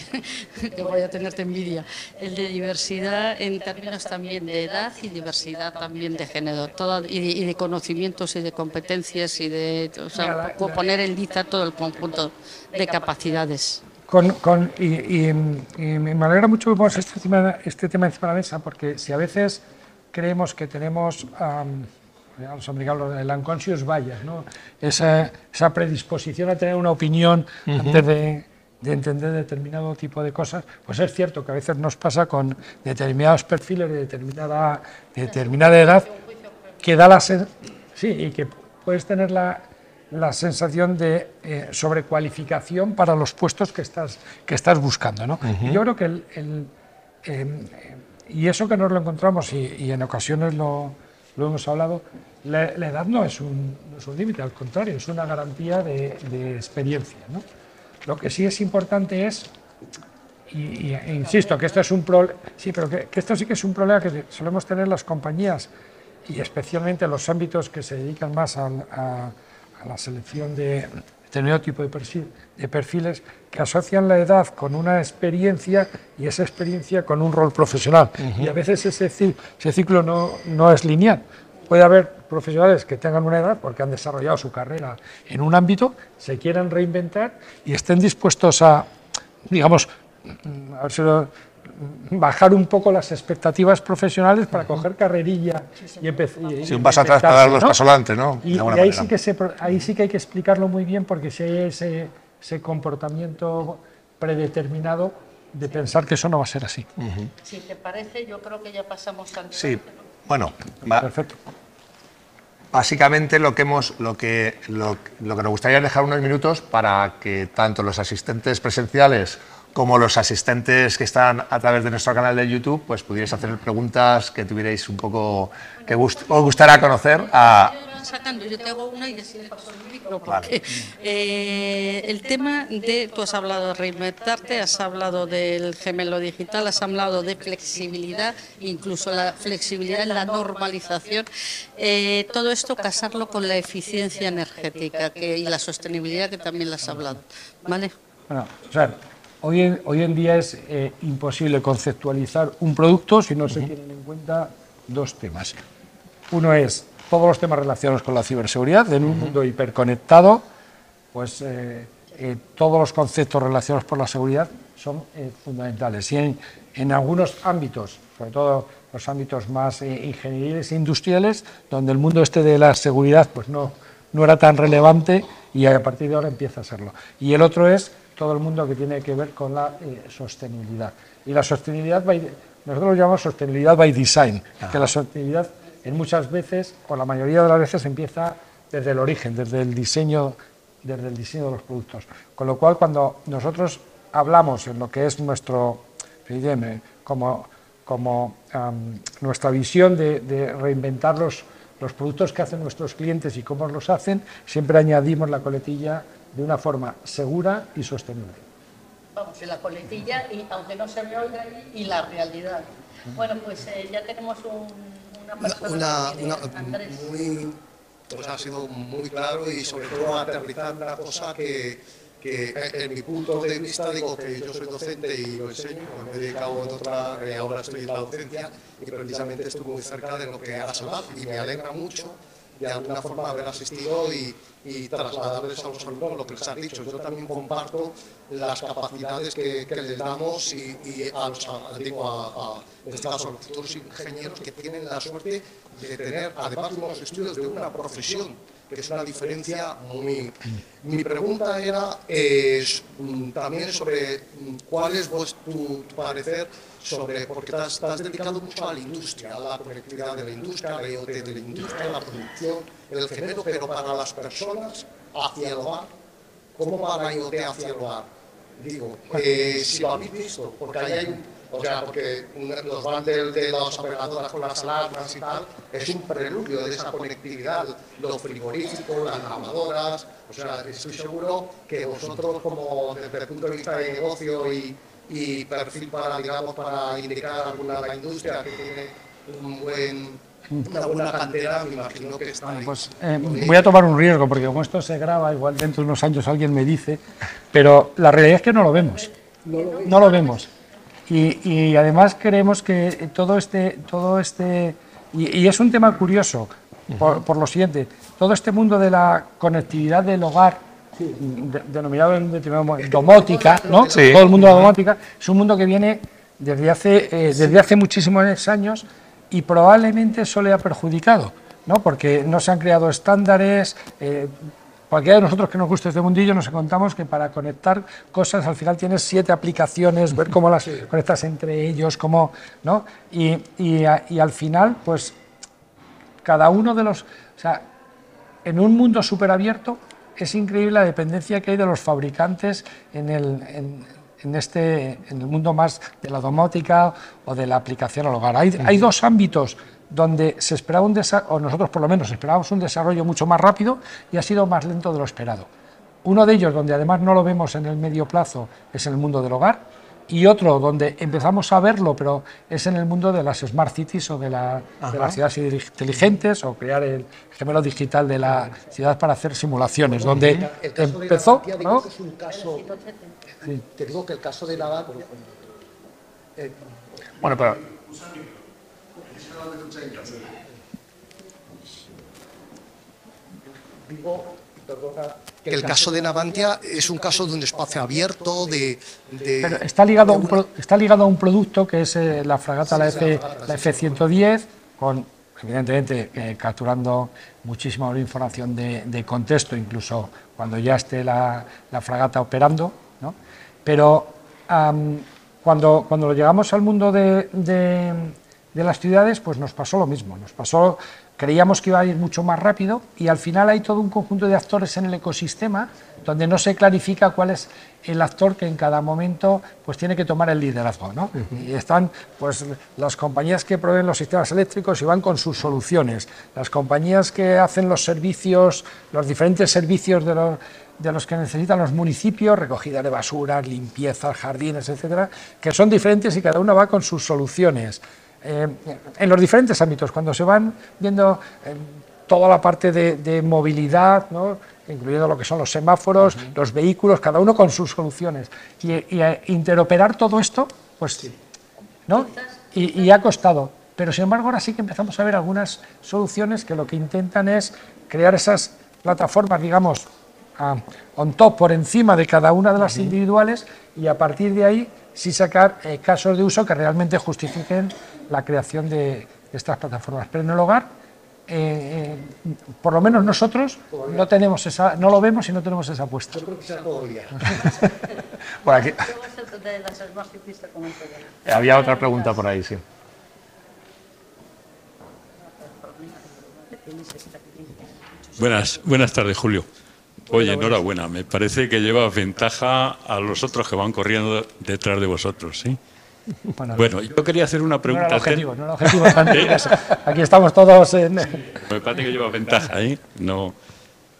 que voy a tenerte envidia. El de diversidad en términos también de edad y diversidad también de género, y de conocimientos y de competencias y de poner en liza todo el conjunto de capacidades. Y me alegra mucho que pongas este tema encima de la mesa, porque si a veces creemos que tenemos los americanos, el unconscious bias, ¿no? Esa predisposición a tener una opinión antes de entender determinado tipo de cosas, pues es cierto que a veces nos pasa con determinados perfiles de determinada edad, que da y que puedes tener la sensación de sobrecualificación para los puestos que estás buscando, ¿no? Yo creo que y eso que nos lo encontramos, y en ocasiones lo hemos hablado, la edad no es un límite, al contrario, es una garantía de experiencia, ¿no? Lo que sí es importante es, e insisto, que esto es un problema, sí, pero que esto sí que es un problema que solemos tener las compañías, y especialmente en los ámbitos que se dedican más a la selección de determinado tipo de perfiles, que asocian la edad con una experiencia y esa experiencia con un rol profesional. Y a veces ese ciclo no es lineal. Puede haber profesionales que tengan una edad porque han desarrollado su carrera en un ámbito, se quieran reinventar y estén dispuestos a, digamos, bajar un poco las expectativas profesionales para coger carrerilla y empezar. Sí, un paso atrás para dar dos pasos adelante, ¿no? Y ahí sí que hay que explicarlo muy bien, porque si hay ese comportamiento predeterminado de pensar que eso no va a ser así. Si te parece, yo creo que ya pasamos al... Sí, bueno, perfecto. Básicamente lo que nos gustaría es dejar unos minutos para que tanto los asistentes presenciales como los asistentes que están a través de nuestro canal de YouTube, pues pudierais hacer preguntas que tuvierais un poco, que os gustara conocer a... Yo te hago una y así le paso el micro, porque el tema de, tú has hablado de reinventarte, has hablado del gemelo digital, has hablado de flexibilidad, incluso la flexibilidad en la normalización, todo esto casarlo con la eficiencia energética y la sostenibilidad, que también las has hablado, ¿vale? Bueno, o sea, hoy en día es imposible conceptualizar un producto si no se tienen en cuenta dos temas. Uno es todos los temas relacionados con la ciberseguridad. En un mundo hiperconectado, pues todos los conceptos relacionados con la seguridad son fundamentales. Y en algunos ámbitos, sobre todo los ámbitos más ingenieriles e industriales, donde el mundo de la seguridad pues no era tan relevante, y a partir de ahora empieza a serlo. Y el otro es todo el mundo que tiene que ver con la sostenibilidad. Y la sostenibilidad, nosotros lo llamamos sostenibilidad by design, que la sostenibilidad muchas veces, o la mayoría de las veces, empieza desde el origen, desde el diseño de los productos. Con lo cual, cuando nosotros hablamos en lo que es nuestro, como nuestra visión de reinventar los productos que hacen nuestros clientes y cómo los hacen, siempre añadimos la coletilla de una forma segura y sostenible. Vamos, en la coletilla, y aunque no se me oiga, y la realidad. Bueno, pues ya tenemos una persona Andrés. Pues ha sido muy claro y sobre todo aterrizar una cosa que en mi punto de vista, digo que yo soy docente y lo enseño, me he dedicado en otra, ahora estoy en la docencia y precisamente estoy muy cerca de lo que has hablado y me alegra mucho de alguna forma haber asistido y trasladarles a los alumnos lo que les has dicho. Yo también comparto las capacidades que les damos y a los, en este caso, a los futuros ingenieros que tienen la suerte de tener, además de unos estudios, de una profesión, que es una diferencia muy... Mi pregunta era también sobre cuál es tu parecer sobre, porque te has dedicado mucho a la industria, a la conectividad de la industria, a la IoT de la industria, a la producción, el género, pero para las personas hacia el hogar, ¿cómo va la IoT hacia el hogar? Digo, si lo habéis visto, porque ahí hay un... O sea, porque los bundles de las operadoras con las alarmas y tal, es un preludio de esa conectividad, los frigoríficos, las lavadoras, o sea, estoy seguro que vosotros, como desde el punto de vista de negocio y perfil para, digamos, para indicar alguna la industria que tiene una buena cantera, me imagino que está ahí. Pues voy a tomar un riesgo, porque como esto se graba, igual dentro de unos años alguien me dice, pero la realidad es que no lo vemos, no lo vemos. Y además creemos que todo este y es un tema curioso por lo siguiente, todo este mundo de la conectividad del hogar, denominado en determinado momento domótica, ¿no? Sí. Todo el mundo de la domótica es un mundo que viene desde hace muchísimos años y probablemente eso le ha perjudicado, ¿no? Porque no se han creado estándares. Cualquiera de nosotros que nos guste este mundillo nos encontramos que para conectar cosas al final tienes 7 aplicaciones, ver cómo las conectas entre ellos, cómo, ¿no? Y al final, pues, cada uno de los... O sea, en un mundo súper abierto es increíble la dependencia que hay de los fabricantes en el mundo más de la domótica o de la aplicación al hogar. Hay dos ámbitos donde se esperaba o nosotros por lo menos esperábamos un desarrollo mucho más rápido y ha sido más lento de lo esperado. Uno de ellos, donde además no lo vemos en el medio plazo, es en el mundo del hogar, y otro donde empezamos a verlo, pero es en el mundo de las smart cities o de las ciudades inteligentes, o crear el gemelo digital de la ciudad para hacer simulaciones, donde empezó... ¿no? Es un caso, te digo que el caso de la... Bueno, pero... Que el caso de Navantia es un caso de un espacio abierto, Pero está ligado a un producto que es la fragata, la F-110, con, evidentemente, capturando muchísima información de contexto, incluso cuando ya esté la fragata operando, ¿no? Pero cuando lo llegamos al mundo de las ciudades, pues nos pasó lo mismo, creíamos que iba a ir mucho más rápido y al final hay todo un conjunto de actores en el ecosistema donde no se clarifica cuál es el actor que en cada momento pues tiene que tomar el liderazgo, ¿no? Y están pues las compañías que proveen los sistemas eléctricos y van con sus soluciones, las compañías que hacen los servicios, los diferentes servicios de los que necesitan los municipios, recogida de basuras, limpieza, jardines, etcétera, que son diferentes y cada una va con sus soluciones. En los diferentes ámbitos, cuando se van viendo toda la parte de movilidad, ¿no? Incluyendo lo que son los semáforos, los vehículos, cada uno con sus soluciones, y interoperar todo esto, pues, ¿no? Y ha costado, pero sin embargo ahora sí que empezamos a ver algunas soluciones que lo que intentan es crear esas plataformas, digamos, on top, por encima de cada una de las individuales, y a partir de ahí sí sacar casos de uso que realmente justifiquen la creación de estas plataformas. Pero en el hogar, por lo menos nosotros no lo vemos y no tenemos esa apuesta. Yo creo que sea todavía. Por aquí. Había otra pregunta por ahí, sí. Buenas tardes, Julio. Oye, enhorabuena. Me parece que lleva ventaja a los otros que van corriendo detrás de vosotros, ¿sí? Bueno, yo quería hacer una pregunta. No era el objetivo, aquí estamos todos en... Me parece que lleva ventaja, ¿eh? No,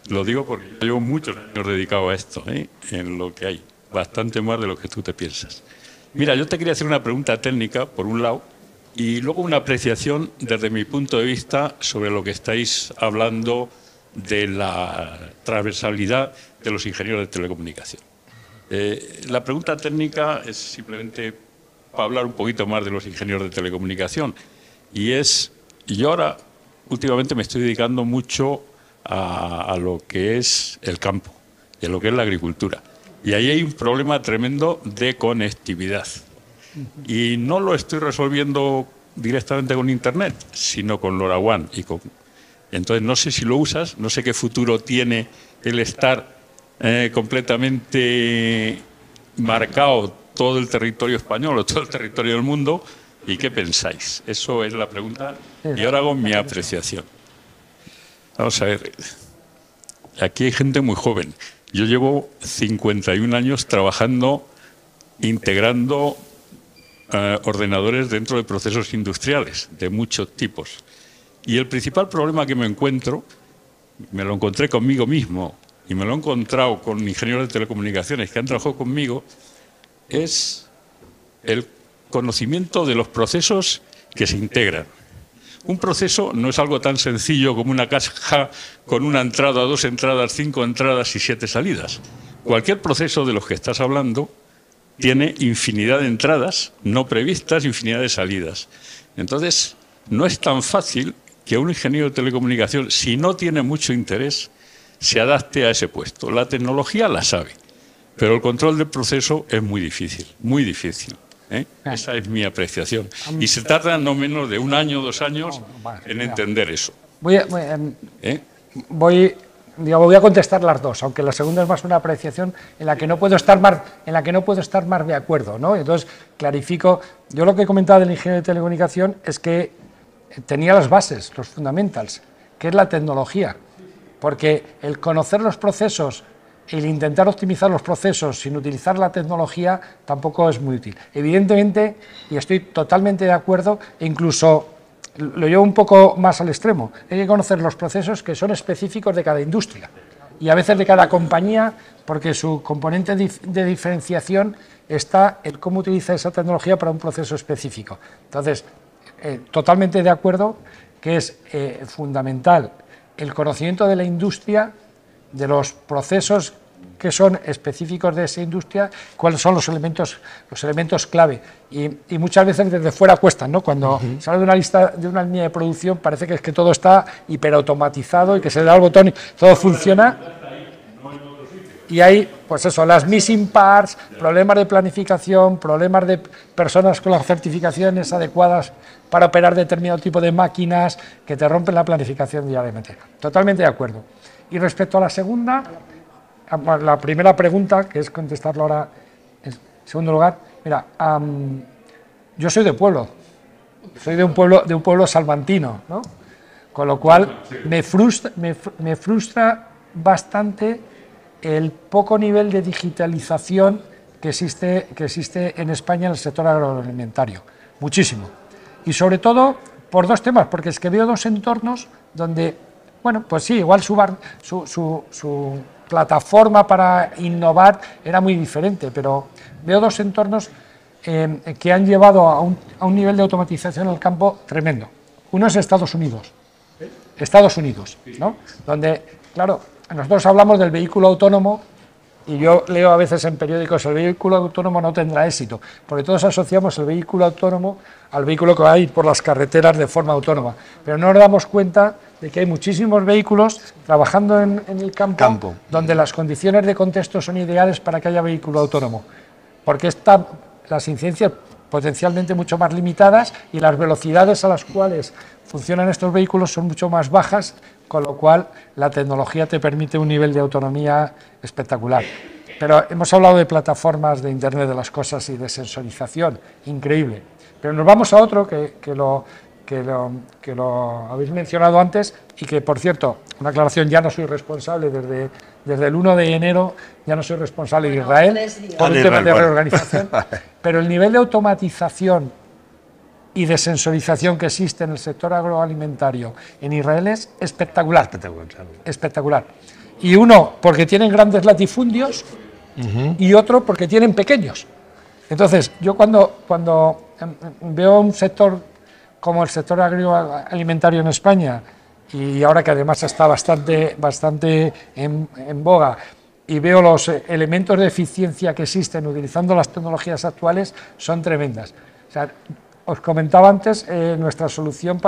lo digo porque yo llevo muchos años dedicado a esto, ¿eh? En lo que hay, bastante más de lo que tú te piensas. Mira, yo te quería hacer una pregunta técnica, por un lado, y luego una apreciación desde mi punto de vista sobre lo que estáis hablando de la transversalidad de los ingenieros de telecomunicación. La pregunta técnica es simplemente para hablar un poquito más de los ingenieros de telecomunicación. Y yo ahora últimamente me estoy dedicando mucho a lo que es el campo y a lo que es la agricultura. Y ahí hay un problema tremendo de conectividad. Y no lo estoy resolviendo directamente con Internet, sino con LoRaWAN. Entonces no sé si lo usas, no sé qué futuro tiene el estar completamente marcado todo el territorio español o todo el territorio del mundo, ¿y qué pensáis? Eso es la pregunta y ahora hago mi apreciación. Vamos a ver, aquí hay gente muy joven. Yo llevo 51 años trabajando, integrando ordenadores dentro de procesos industriales de muchos tipos. Y el principal problema que me encuentro, me lo encontré conmigo mismo y me lo he encontrado con ingenieros de telecomunicaciones que han trabajado conmigo, es el conocimiento de los procesos que se integran. Un proceso no es algo tan sencillo como una caja con una entrada, 2 entradas, 5 entradas y 7 salidas. Cualquier proceso de los que estás hablando tiene infinidad de entradas no previstas, infinidad de salidas. Entonces, no es tan fácil que un ingeniero de telecomunicación, si no tiene mucho interés, se adapte a ese puesto. La tecnología la sabe, pero el control del proceso es muy difícil, muy difícil. Esa es mi apreciación. Y se tarda no menos de 1 año, 2 años en entender eso. Voy a contestar las dos, aunque la segunda es más una apreciación en la que no puedo estar más de acuerdo, ¿no? Entonces, clarifico. Yo lo que he comentado del ingeniero de telecomunicación es que tenía las bases, los fundamentals, que es la tecnología. Porque el conocer los procesos, el intentar optimizar los procesos sin utilizar la tecnología tampoco es muy útil. Evidentemente, y estoy totalmente de acuerdo, e incluso lo llevo un poco más al extremo, hay que conocer los procesos que son específicos de cada industria y a veces de cada compañía, porque su componente de diferenciación está en cómo utiliza esa tecnología para un proceso específico. Entonces, totalmente de acuerdo que es fundamental el conocimiento de la industria, de los procesos que son específicos de esa industria, cuáles son los elementos clave. Y muchas veces desde fuera cuestan, ¿no? Cuando se habla de una línea de producción, parece que es que todo está hiperautomatizado y que se le da el botón y todo funciona. Y hay, pues eso, las missing parts, problemas de planificación, problemas de personas con las certificaciones adecuadas para operar determinado tipo de máquinas que te rompen la planificación diariamente. Totalmente de acuerdo. Y respecto a la segunda, la primera pregunta, que es contestarlo ahora en segundo lugar, mira, yo soy de pueblo, soy de un pueblo salmantino, ¿no? Con lo cual me frustra bastante el poco nivel de digitalización que existe en España en el sector agroalimentario, muchísimo. Y sobre todo por dos temas, porque es que veo dos entornos donde, bueno, pues sí, igual su plataforma para innovar era muy diferente, pero veo dos entornos que han llevado a un nivel de automatización en el campo tremendo. Uno es Estados Unidos, ¿no? Donde, claro, nosotros hablamos del vehículo autónomo y yo leo a veces en periódicos el vehículo autónomo no tendrá éxito, porque todos asociamos el vehículo autónomo al vehículo que va a ir por las carreteras de forma autónoma, pero no nos damos cuenta de que hay muchísimos vehículos trabajando en el campo donde las condiciones de contexto son ideales para que haya vehículo autónomo, porque las incidencias potencialmente mucho más limitadas y las velocidades a las cuales funcionan estos vehículos son mucho más bajas, con lo cual la tecnología te permite un nivel de autonomía espectacular. Pero hemos hablado de plataformas de Internet de las cosas y de sensorización, increíble. Pero nos vamos a otro que lo que lo habéis mencionado antes y que, por cierto, una aclaración, ya no soy responsable desde el 1 de enero, ya no soy responsable de Israel por un tema de reorganización, pero el nivel de automatización y de sensorización que existe en el sector agroalimentario en Israel es espectacular. Espectacular. Y uno, porque tienen grandes latifundios, y otro, porque tienen pequeños. Entonces, yo cuando veo un sector como el sector agroalimentario en España, y ahora que además está bastante en boga, y veo los elementos de eficiencia que existen utilizando las tecnologías actuales, son tremendas. O sea, os comentaba antes nuestra solución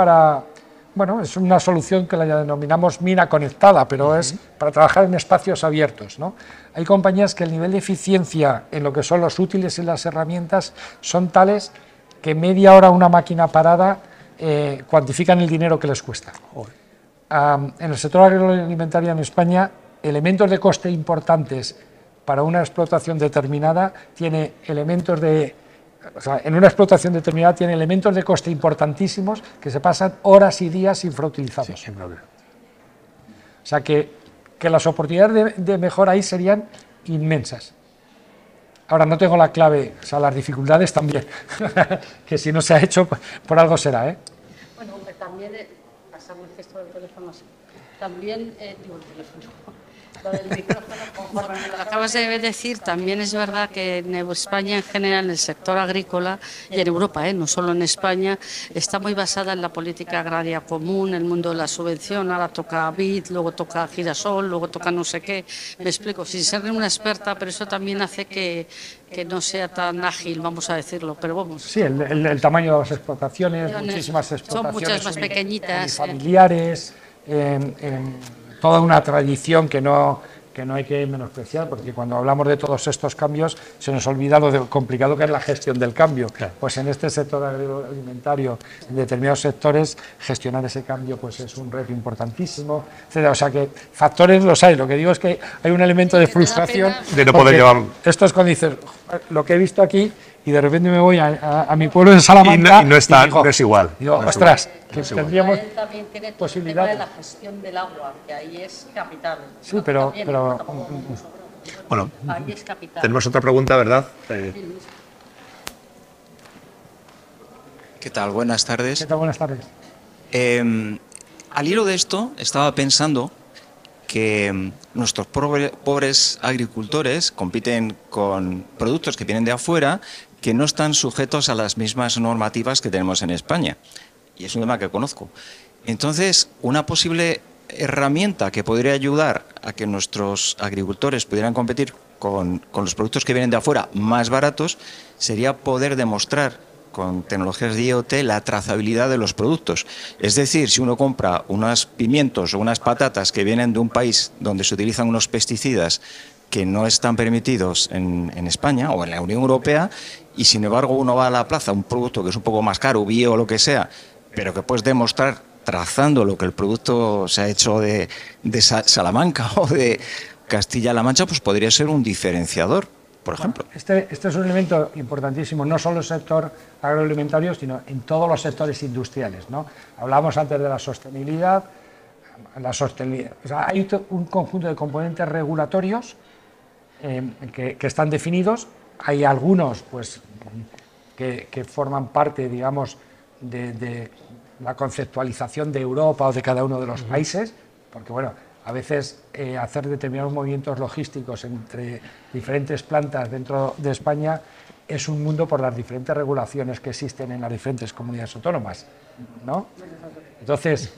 bueno, es una solución que la denominamos mina conectada, pero es para trabajar en espacios abiertos, ¿no? Hay compañías que el nivel de eficiencia en lo que son los útiles y las herramientas son tales que media hora una máquina parada cuantifican el dinero que les cuesta. En el sector agroalimentario en España, elementos de coste importantes para una explotación determinada tiene elementos de... O sea, en una explotación determinada tiene elementos de coste importantísimos que se pasan horas y días infrautilizados. Sí, sin problema. O sea, que las oportunidades de mejora ahí serían inmensas. Ahora no tengo la clave, o sea, las dificultades también, que si no se ha hecho, por algo será, ¿eh? Bueno, también, pasamos el gesto del teléfono así, también, digo el teléfono, lo del micrófono, conforme me lo acabas de decir, también es verdad que en España en general, en el sector agrícola, y en Europa, no solo en España, está muy basada en la política agraria común, el mundo de la subvención, ahora toca vid, luego toca girasol, luego toca no sé qué, me explico, sin ser una experta, pero eso también hace que no sea tan ágil, vamos a decirlo, pero vamos. Sí, el tamaño de las explotaciones, muchísimas explotaciones. Son muchas más pequeñitas. Familiares, toda una tradición que no hay que menospreciar, porque cuando hablamos de todos estos cambios se nos olvida lo complicado que es la gestión del cambio. Claro. Pues en este sector agroalimentario, en determinados sectores, gestionar ese cambio pues es un reto importantísimo, etc. O sea que factores los hay, lo que digo es que hay un elemento de frustración de no poder llevar. Esto es cuando dices, lo que he visto aquí, y de repente me voy a mi pueblo de Salamanca y no es igual. Digo, no ostras, que tendríamos también tiene posibilidad de la gestión del agua, que ahí es capital. Sí, pero bueno, ahí es capital. Tenemos otra pregunta, ¿verdad? ¿Qué tal? Buenas tardes. ¿Qué tal? Buenas tardes. Al hilo de esto, estaba pensando que nuestros pobres agricultores compiten con productos que vienen de afuera que no están sujetos a las mismas normativas que tenemos en España. Y es un tema que conozco. Entonces, una posible herramienta que podría ayudar a que nuestros agricultores pudieran competir con los productos que vienen de afuera más baratos sería poder demostrar con tecnologías de IoT la trazabilidad de los productos. Es decir, si uno compra unos pimientos o unas patatas que vienen de un país donde se utilizan unos pesticidas que no están permitidos en España o en la Unión Europea, y sin embargo uno va a la plaza, un producto que es un poco más caro, bio o lo que sea, pero que puedes demostrar trazándolo que el producto se ha hecho de Salamanca o de Castilla-La Mancha, pues podría ser un diferenciador, por ejemplo. Este es un elemento importantísimo, no solo en el sector agroalimentario, sino en todos los sectores industriales, ¿no? Hablábamos antes de la sostenibilidad. O sea, hay un conjunto de componentes regulatorios que están definidos. Hay algunos pues, que forman parte, digamos, de la conceptualización de Europa o de cada uno de los países, porque bueno, a veces hacer determinados movimientos logísticos entre diferentes plantas dentro de España es un mundo por las diferentes regulaciones que existen en las diferentes comunidades autónomas, ¿no? Entonces,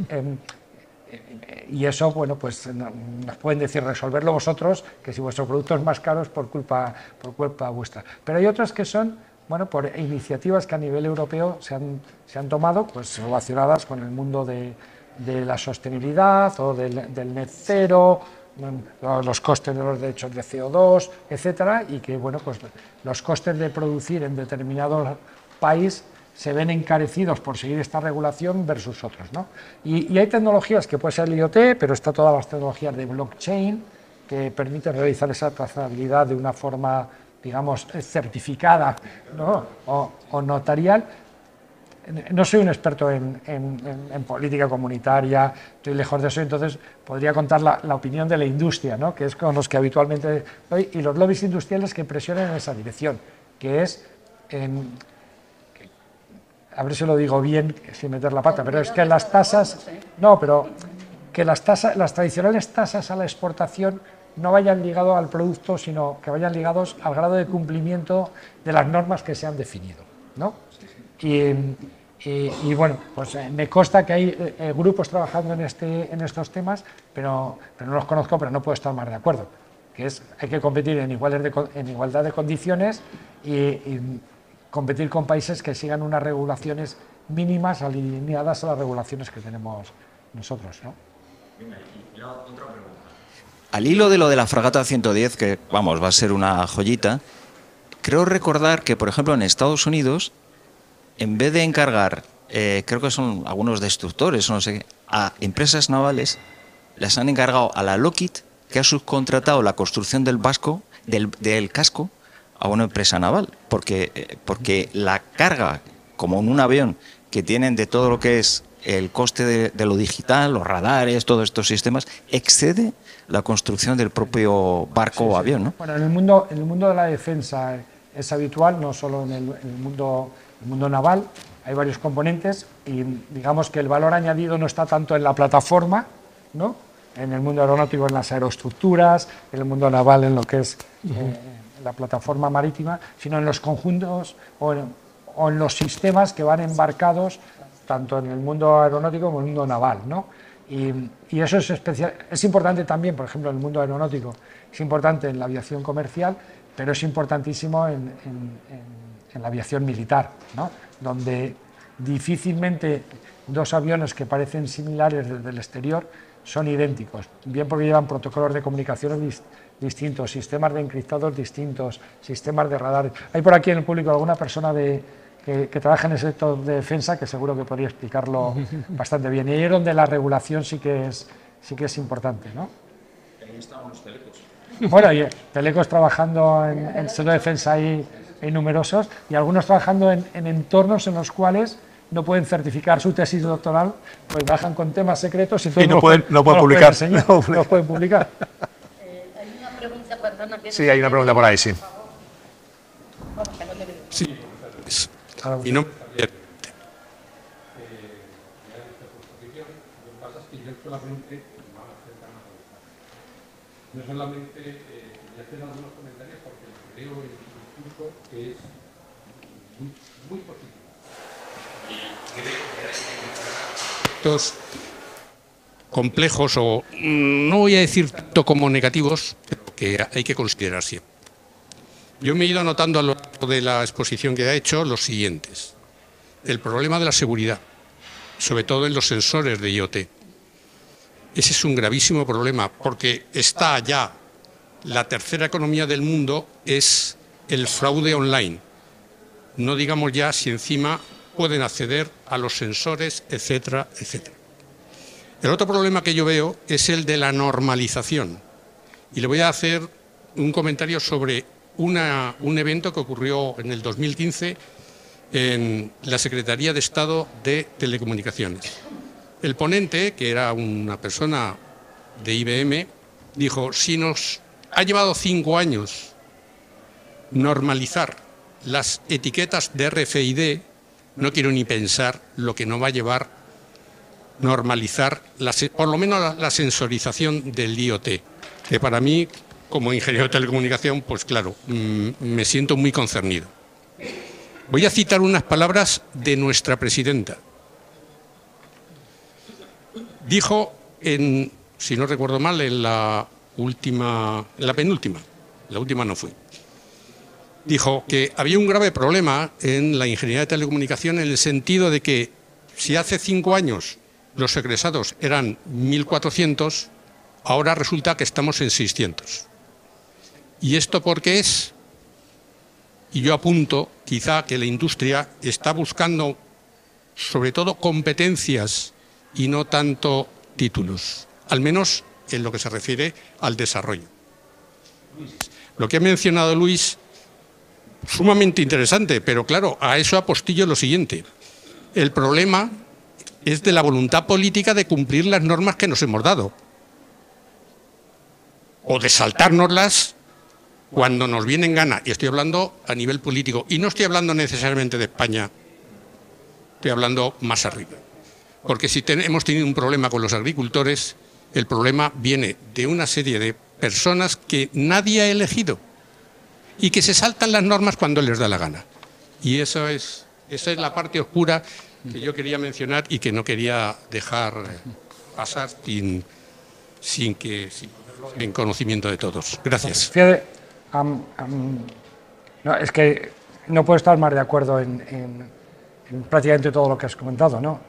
y eso, bueno, pues nos pueden decir, resolverlo vosotros, que si vuestro producto es más caro es por culpa vuestra. Pero hay otras que son, bueno, por iniciativas que a nivel europeo se han tomado, pues relacionadas con el mundo de la sostenibilidad o del net cero, los costes de los derechos de CO2, etcétera, y que, bueno, pues los costes de producir en determinado país se ven encarecidos por seguir esta regulación versus otros, ¿no? Y hay tecnologías que puede ser el IoT, pero está todas las tecnologías de blockchain que permiten realizar esa trazabilidad de una forma, digamos, certificada, ¿no? o notarial. no soy un experto en política comunitaria, estoy lejos de eso, entonces podría contar la opinión de la industria, ¿no? Que es con los que habitualmente estoy, y los lobbies industriales que presionan en esa dirección, que es, a ver si lo digo bien, sin meter la pata, pero es que las tasas, no, pero que las tradicionales tasas a la exportación no vayan ligados al producto, sino que vayan ligados al grado de cumplimiento de las normas que se han definido, ¿no? Y bueno, pues me consta que hay grupos trabajando en estos temas, pero no los conozco, pero no puedo estar más de acuerdo. Que es, hay que competir en igualdad de condiciones y competir con países que sigan unas regulaciones mínimas alineadas a las regulaciones que tenemos nosotros, ¿no? Al hilo de lo de la fragata 110, que vamos, va a ser una joyita, creo recordar que, por ejemplo, en Estados Unidos, en vez de encargar, creo que son algunos destructores, no sé, a empresas navales, les han encargado a la Lockheed, que ha subcontratado la construcción del casco a una empresa naval, porque la carga, como en un avión, que tienen de todo lo que es el coste de lo digital, los radares, todos estos sistemas, excede la construcción del propio barco o avión, ¿no? Bueno, en el mundo de la defensa es habitual, no solo en el mundo naval, hay varios componentes y digamos que el valor añadido no está tanto en la plataforma, ¿no? En el mundo aeronáutico en las aeroestructuras, en el mundo naval en lo que es la plataforma marítima, sino en los conjuntos o en los sistemas que van embarcados tanto en el mundo aeronáutico como en el mundo naval, ¿no? Y eso es importante también, por ejemplo, en el mundo aeronáutico, es importante en la aviación comercial, pero es importantísimo en la aviación militar, ¿no? Donde difícilmente dos aviones que parecen similares desde el exterior son idénticos, bien porque llevan protocolos de comunicaciones distintos, sistemas de encriptados distintos, sistemas de radar. Hay por aquí en el público alguna persona que trabaja en el sector de defensa que seguro que podría explicarlo bastante bien. Y ahí es donde la regulación sí que es importante, ¿no? Ahí están los telecos. Bueno, y telecos trabajando en el sector de defensa hay numerosos, y algunos trabajando en entornos en los cuales no pueden certificar su tesis doctoral, pues bajan con temas secretos y no pueden publicar. No los pueden publicar. Hay una pregunta, perdona. Sí, hay una pregunta por ahí, sí. Sí. Y no. No solamente voy a hacer algunos comentarios porque creo en el discurso que es muy positivo. Y creo que hay aspectos complejos o no voy a decir tanto como negativos, pero que hay que considerar siempre. Yo me he ido anotando a lo largo de la exposición que ha hecho los siguientes. El problema de la seguridad, sobre todo en los sensores de IoT. Ese es un gravísimo problema porque está ya la tercera economía del mundo, es el fraude online. No digamos ya si encima pueden acceder a los sensores, etcétera, etcétera. El otro problema que yo veo es el de la normalización. Y le voy a hacer un comentario sobre un evento que ocurrió en el 2015 en la Secretaría de Estado de Telecomunicaciones. El ponente, que era una persona de IBM, dijo, si nos ha llevado 5 años normalizar las etiquetas de RFID, no quiero ni pensar lo que nos va a llevar normalizar, por lo menos la sensorización del IoT, que para mí, como ingeniero de telecomunicación, pues claro, me siento muy concernido. Voy a citar unas palabras de nuestra presidenta. Dijo, si no recuerdo mal, en la penúltima, la última no fue. Dijo que había un grave problema en la ingeniería de telecomunicación en el sentido de que si hace 5 años los egresados eran 1.400, ahora resulta que estamos en 600. ¿Y esto por qué es? Y yo apunto, quizá, que la industria está buscando, sobre todo, competencias y no tanto títulos, al menos en lo que se refiere al desarrollo. Lo que ha mencionado Luis, sumamente interesante, pero claro, a eso apostillo lo siguiente. El problema es de la voluntad política de cumplir las normas que nos hemos dado. O de saltárnoslas cuando nos viene en gana. Y estoy hablando a nivel político. Y no estoy hablando necesariamente de España. Estoy hablando más arriba. Porque si hemos tenido un problema con los agricultores, el problema viene de una serie de personas que nadie ha elegido y que se saltan las normas cuando les da la gana. Y esa es la parte oscura que yo quería mencionar y que no quería dejar pasar sin en conocimiento de todos. Gracias. Fíjate, no, es que no puedo estar más de acuerdo en prácticamente todo lo que has comentado, ¿no?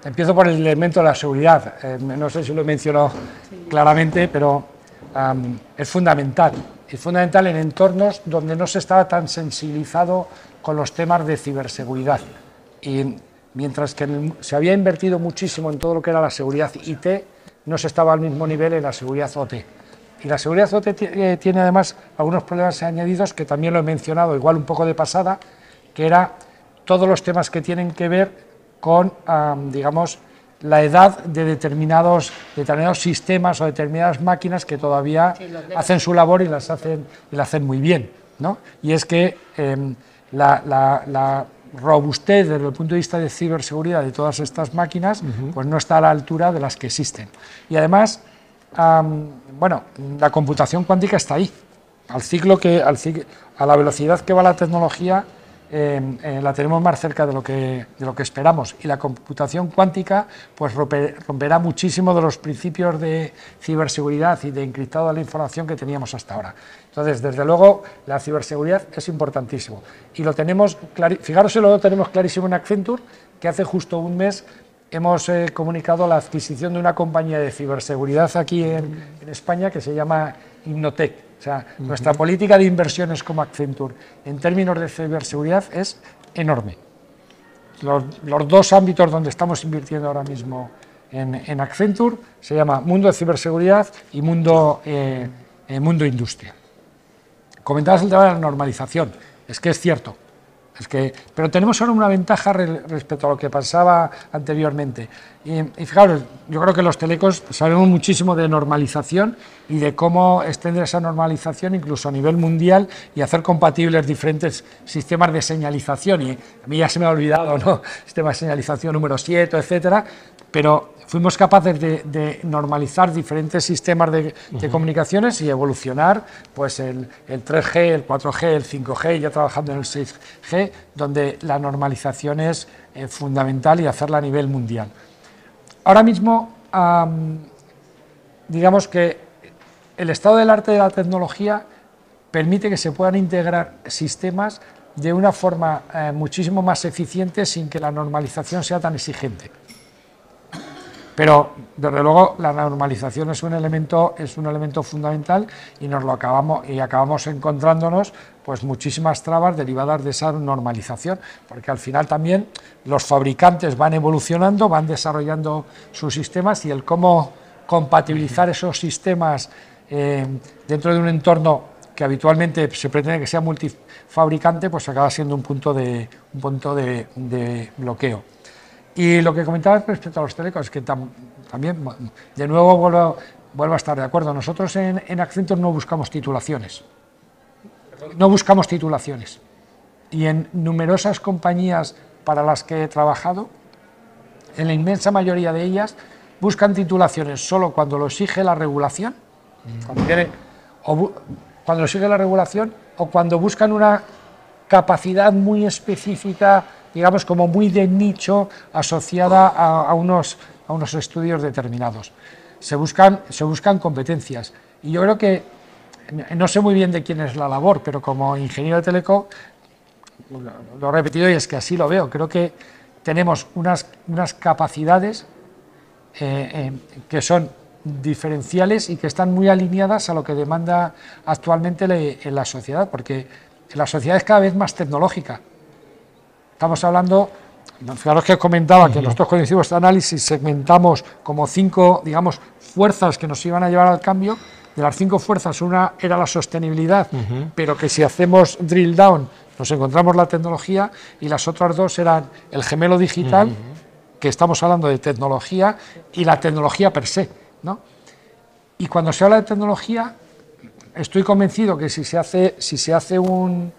Empiezo por el elemento de la seguridad. No sé si lo he mencionado claramente, pero es fundamental. Es fundamental en entornos donde no se estaba tan sensibilizado con los temas de ciberseguridad. Y mientras que se había invertido muchísimo en todo lo que era la seguridad IT, no se estaba al mismo nivel en la seguridad OT. Y la seguridad OT tiene además algunos problemas añadidos que también lo he mencionado, igual un poco de pasada, que era todos los temas que tienen que ver con, digamos, la edad de determinados sistemas o determinadas máquinas que todavía hacen su labor y la hacen muy bien, ¿no? Y es que la robustez desde el punto de vista de ciberseguridad de todas estas máquinas pues no está a la altura de las que existen. Y además, bueno, la computación cuántica está ahí, a la velocidad que va la tecnología. La tenemos más cerca de lo que esperamos, y la computación cuántica pues romperá muchísimo de los principios de ciberseguridad y de encriptado de la información que teníamos hasta ahora. Entonces, desde luego, la ciberseguridad es importantísimo y lo tenemos fijaros si lo tenemos clarísimo en Accenture, que hace justo un mes hemos comunicado la adquisición de una compañía de ciberseguridad aquí en España que se llama Innotec. O sea, nuestra política de inversiones como Accenture en términos de ciberseguridad es enorme. Los dos ámbitos donde estamos invirtiendo ahora mismo en Accenture se llama mundo de ciberseguridad y mundo industria. Comentabas el tema de la normalización, es que es cierto. Pero tenemos ahora una ventaja respecto a lo que pasaba anteriormente. Y fijaros, yo creo que los telecos sabemos muchísimo de normalización y de cómo extender esa normalización incluso a nivel mundial y hacer compatibles diferentes sistemas de señalización. Y a mí ya se me ha olvidado, ¿no? Sistema de señalización número 7, etcétera, pero fuimos capaces de normalizar diferentes sistemas de comunicaciones y evolucionar pues el 3G, el 4G, el 5G, ya trabajando en el 6G, donde la normalización es fundamental y hacerla a nivel mundial. Ahora mismo, digamos que el estado del arte de la tecnología permite que se puedan integrar sistemas de una forma muchísimo más eficiente sin que la normalización sea tan exigente. Pero, desde luego, la normalización es un elemento fundamental y acabamos encontrándonos pues muchísimas trabas derivadas de esa normalización, porque al final también los fabricantes van evolucionando, van desarrollando sus sistemas y el cómo compatibilizar esos sistemas dentro de un entorno que habitualmente se pretende que sea multifabricante, pues acaba siendo un punto de bloqueo. Y lo que comentabas respecto a los telecos, es que también, de nuevo, vuelvo a estar de acuerdo. Nosotros en Accenture no buscamos titulaciones. Y en numerosas compañías para las que he trabajado, en la inmensa mayoría de ellas, buscan titulaciones solo cuando lo exige la regulación, cuando lo exige la regulación, o cuando buscan una capacidad muy específica, digamos, como muy de nicho, asociada a unos estudios determinados. Se buscan competencias. Y yo creo que, no sé muy bien de quién es la labor, pero como ingeniero de teleco, lo he repetido y es que así lo veo. Creo que tenemos unas capacidades que son diferenciales y que están muy alineadas a lo que demanda actualmente en la sociedad, porque la sociedad es cada vez más tecnológica. Estamos hablando, fijaros que comentaba que nosotros con este análisis segmentamos como 5, digamos, fuerzas que nos iban a llevar al cambio. De las 5 fuerzas, una era la sostenibilidad, pero que si hacemos drill down, nos encontramos la tecnología y las otras dos eran el gemelo digital, que estamos hablando de tecnología, y la tecnología per se, ¿no? Y cuando se habla de tecnología, estoy convencido que si se hace un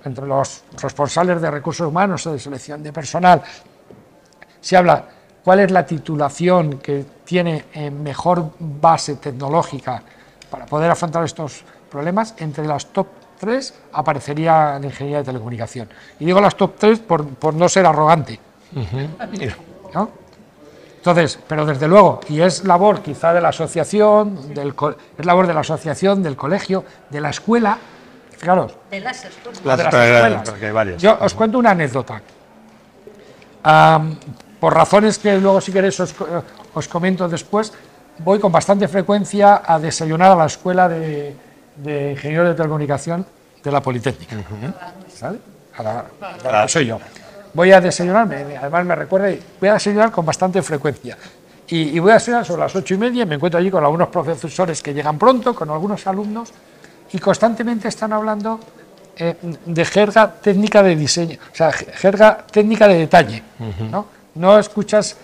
entre los responsables de recursos humanos o de selección de personal, se habla cuál es la titulación que tiene mejor base tecnológica para poder afrontar estos problemas, entre las top 3 aparecería la ingeniería de telecomunicación. Y digo las top 3 por no ser arrogante, ¿no? Entonces, pero desde luego, y es labor quizá de la asociación, es labor de la asociación, del colegio, de la escuela, fijaros, De las escuelas. de las escuelas. Porque hay varias. Yo os cuento una anécdota. Por razones que luego, si queréis, os comento después, voy con bastante frecuencia a desayunar a la escuela de ingenieros de telecomunicación de la Politécnica. ¿Vale? Soy yo. Voy a desayunarme, además me recuerda, voy a desayunar con bastante frecuencia. Y voy a desayunar sobre las 8:30, me encuentro allí con algunos profesores que llegan pronto, con algunos alumnos, y constantemente están hablando de jerga técnica de diseño, o sea, jerga técnica de detalle, ¿no? No escuchas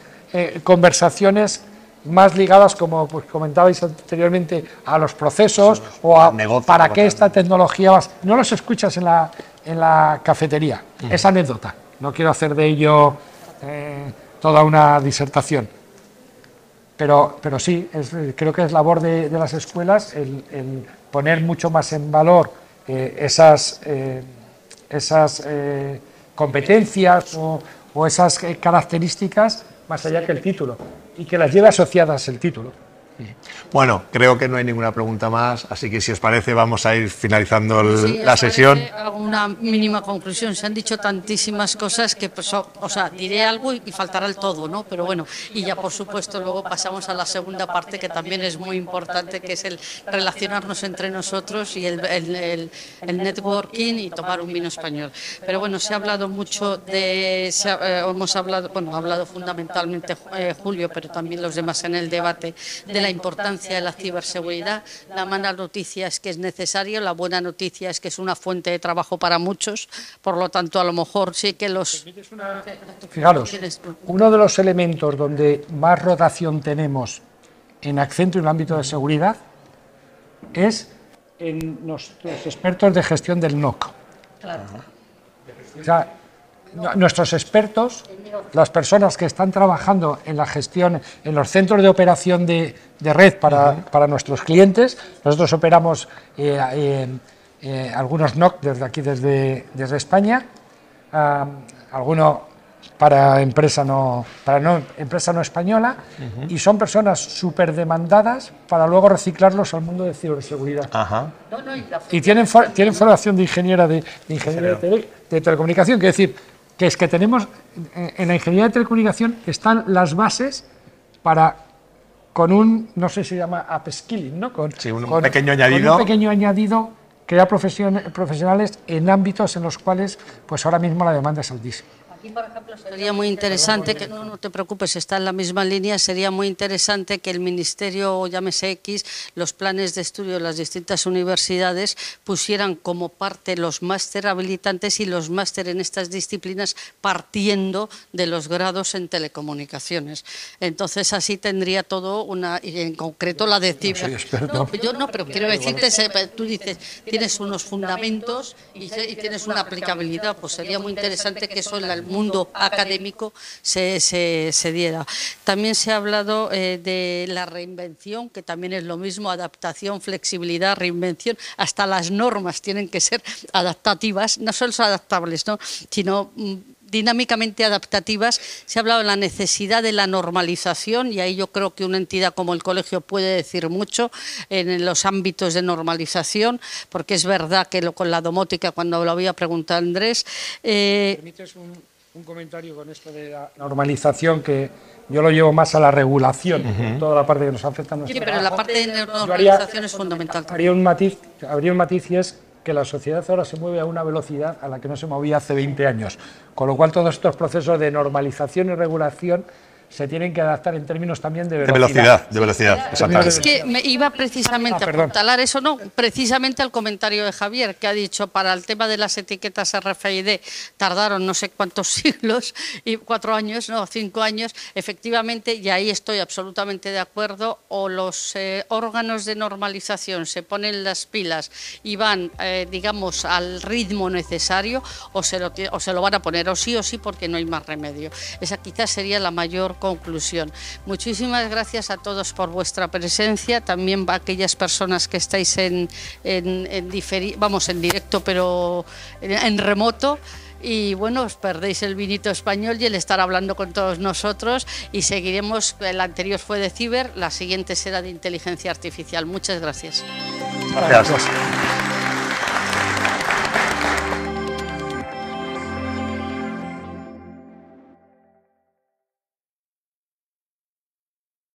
conversaciones más ligadas, como pues, comentabais anteriormente, a los procesos o a para qué esta tecnología va. No los escuchas en la cafetería. Es anécdota. No quiero hacer de ello toda una disertación. Pero sí, creo que es labor de las escuelas el poner mucho más en valor esas competencias o esas características más allá que el título, y que las lleve asociadas el título. Bueno, creo que no hay ninguna pregunta más, así que si os parece vamos a ir finalizando Sí, la sesión. hago una mínima conclusión. Se han dicho tantísimas cosas que, pues, o sea, diré algo y faltará el todo, ¿no? Pero bueno, y ya por supuesto luego pasamos a la segunda parte, que también es muy importante, que es el relacionarnos entre nosotros y el networking y tomar un vino español. Pero bueno, se ha hablado mucho hemos hablado, bueno, ha hablado fundamentalmente Julio, pero también los demás en el debate, de la importancia de la ciberseguridad. La mala noticia es que es necesario, la buena noticia es que es una fuente de trabajo para muchos, por lo tanto a lo mejor sí que los... Fijaros, uno de los elementos donde más rotación tenemos en Accentro en el ámbito de seguridad es en nuestros expertos de gestión del NOC. Claro. O sea, nuestros expertos, las personas que están trabajando en la gestión, en los centros de operación de red para nuestros clientes, nosotros operamos algunos NOC desde aquí, desde España, algunos para empresa no española, y son personas súper demandadas para luego reciclarlos al mundo de ciberseguridad. Y tienen formación de ingeniera de telecomunicación, que decir, que es que tenemos en la ingeniería de telecomunicación están las bases para, con un, no sé si se llama upskilling, ¿no? Con un pequeño añadido. Con un pequeño añadido, crear profesionales en ámbitos en los cuales pues ahora mismo la demanda es altísima. Aquí, por ejemplo, sería muy interesante, que no te preocupes, está en la misma línea, sería muy interesante que el Ministerio, llámese X, los planes de estudio de las distintas universidades pusieran como parte los máster habilitantes y los máster en estas disciplinas partiendo de los grados en telecomunicaciones. Entonces así tendría todo y en concreto la de ciber. No, yo no, pero quiero decirte, tú dices, tienes unos fundamentos y tienes una aplicabilidad, pues sería muy interesante que eso en el mundo académico se diera. También se ha hablado de la reinvención, que también es lo mismo, adaptación, flexibilidad, reinvención, hasta las normas tienen que ser adaptativas, no solo adaptables, ¿no?, sino dinámicamente adaptativas. Se ha hablado de la necesidad de la normalización, y ahí yo creo que una entidad como el colegio puede decir mucho en los ámbitos de normalización, porque es verdad que con la domótica, cuando lo había preguntado Andrés... ¿Permites un comentario con esto de la normalización, que yo lo llevo más a la regulación, toda la parte que nos afecta a nuestro pero trabajo? la parte de normalización es fundamental. Habría un matiz y es que la sociedad ahora se mueve a una velocidad a la que no se movía hace 20 años, con lo cual todos estos procesos de normalización y regulación se tienen que adaptar en términos también de De velocidad. velocidad, exactamente. Es que me iba precisamente a apuntalar eso, no, precisamente al comentario de Javier, que ha dicho para el tema de las etiquetas RFID tardaron no sé cuántos siglos, y 4 años, no, 5 años, efectivamente, y ahí estoy absolutamente de acuerdo, o los órganos de normalización se ponen las pilas y van, digamos, al ritmo necesario, o se lo van a poner o sí, porque no hay más remedio. Esa quizás sería la mayor conclusión. Muchísimas gracias a todos por vuestra presencia, también a aquellas personas que estáis en directo, pero en remoto. Y bueno, os perdéis el vinito español y el estar hablando con todos nosotros, y seguiremos. El anterior fue de ciber, la siguiente será de inteligencia artificial. Muchas gracias. Gracias.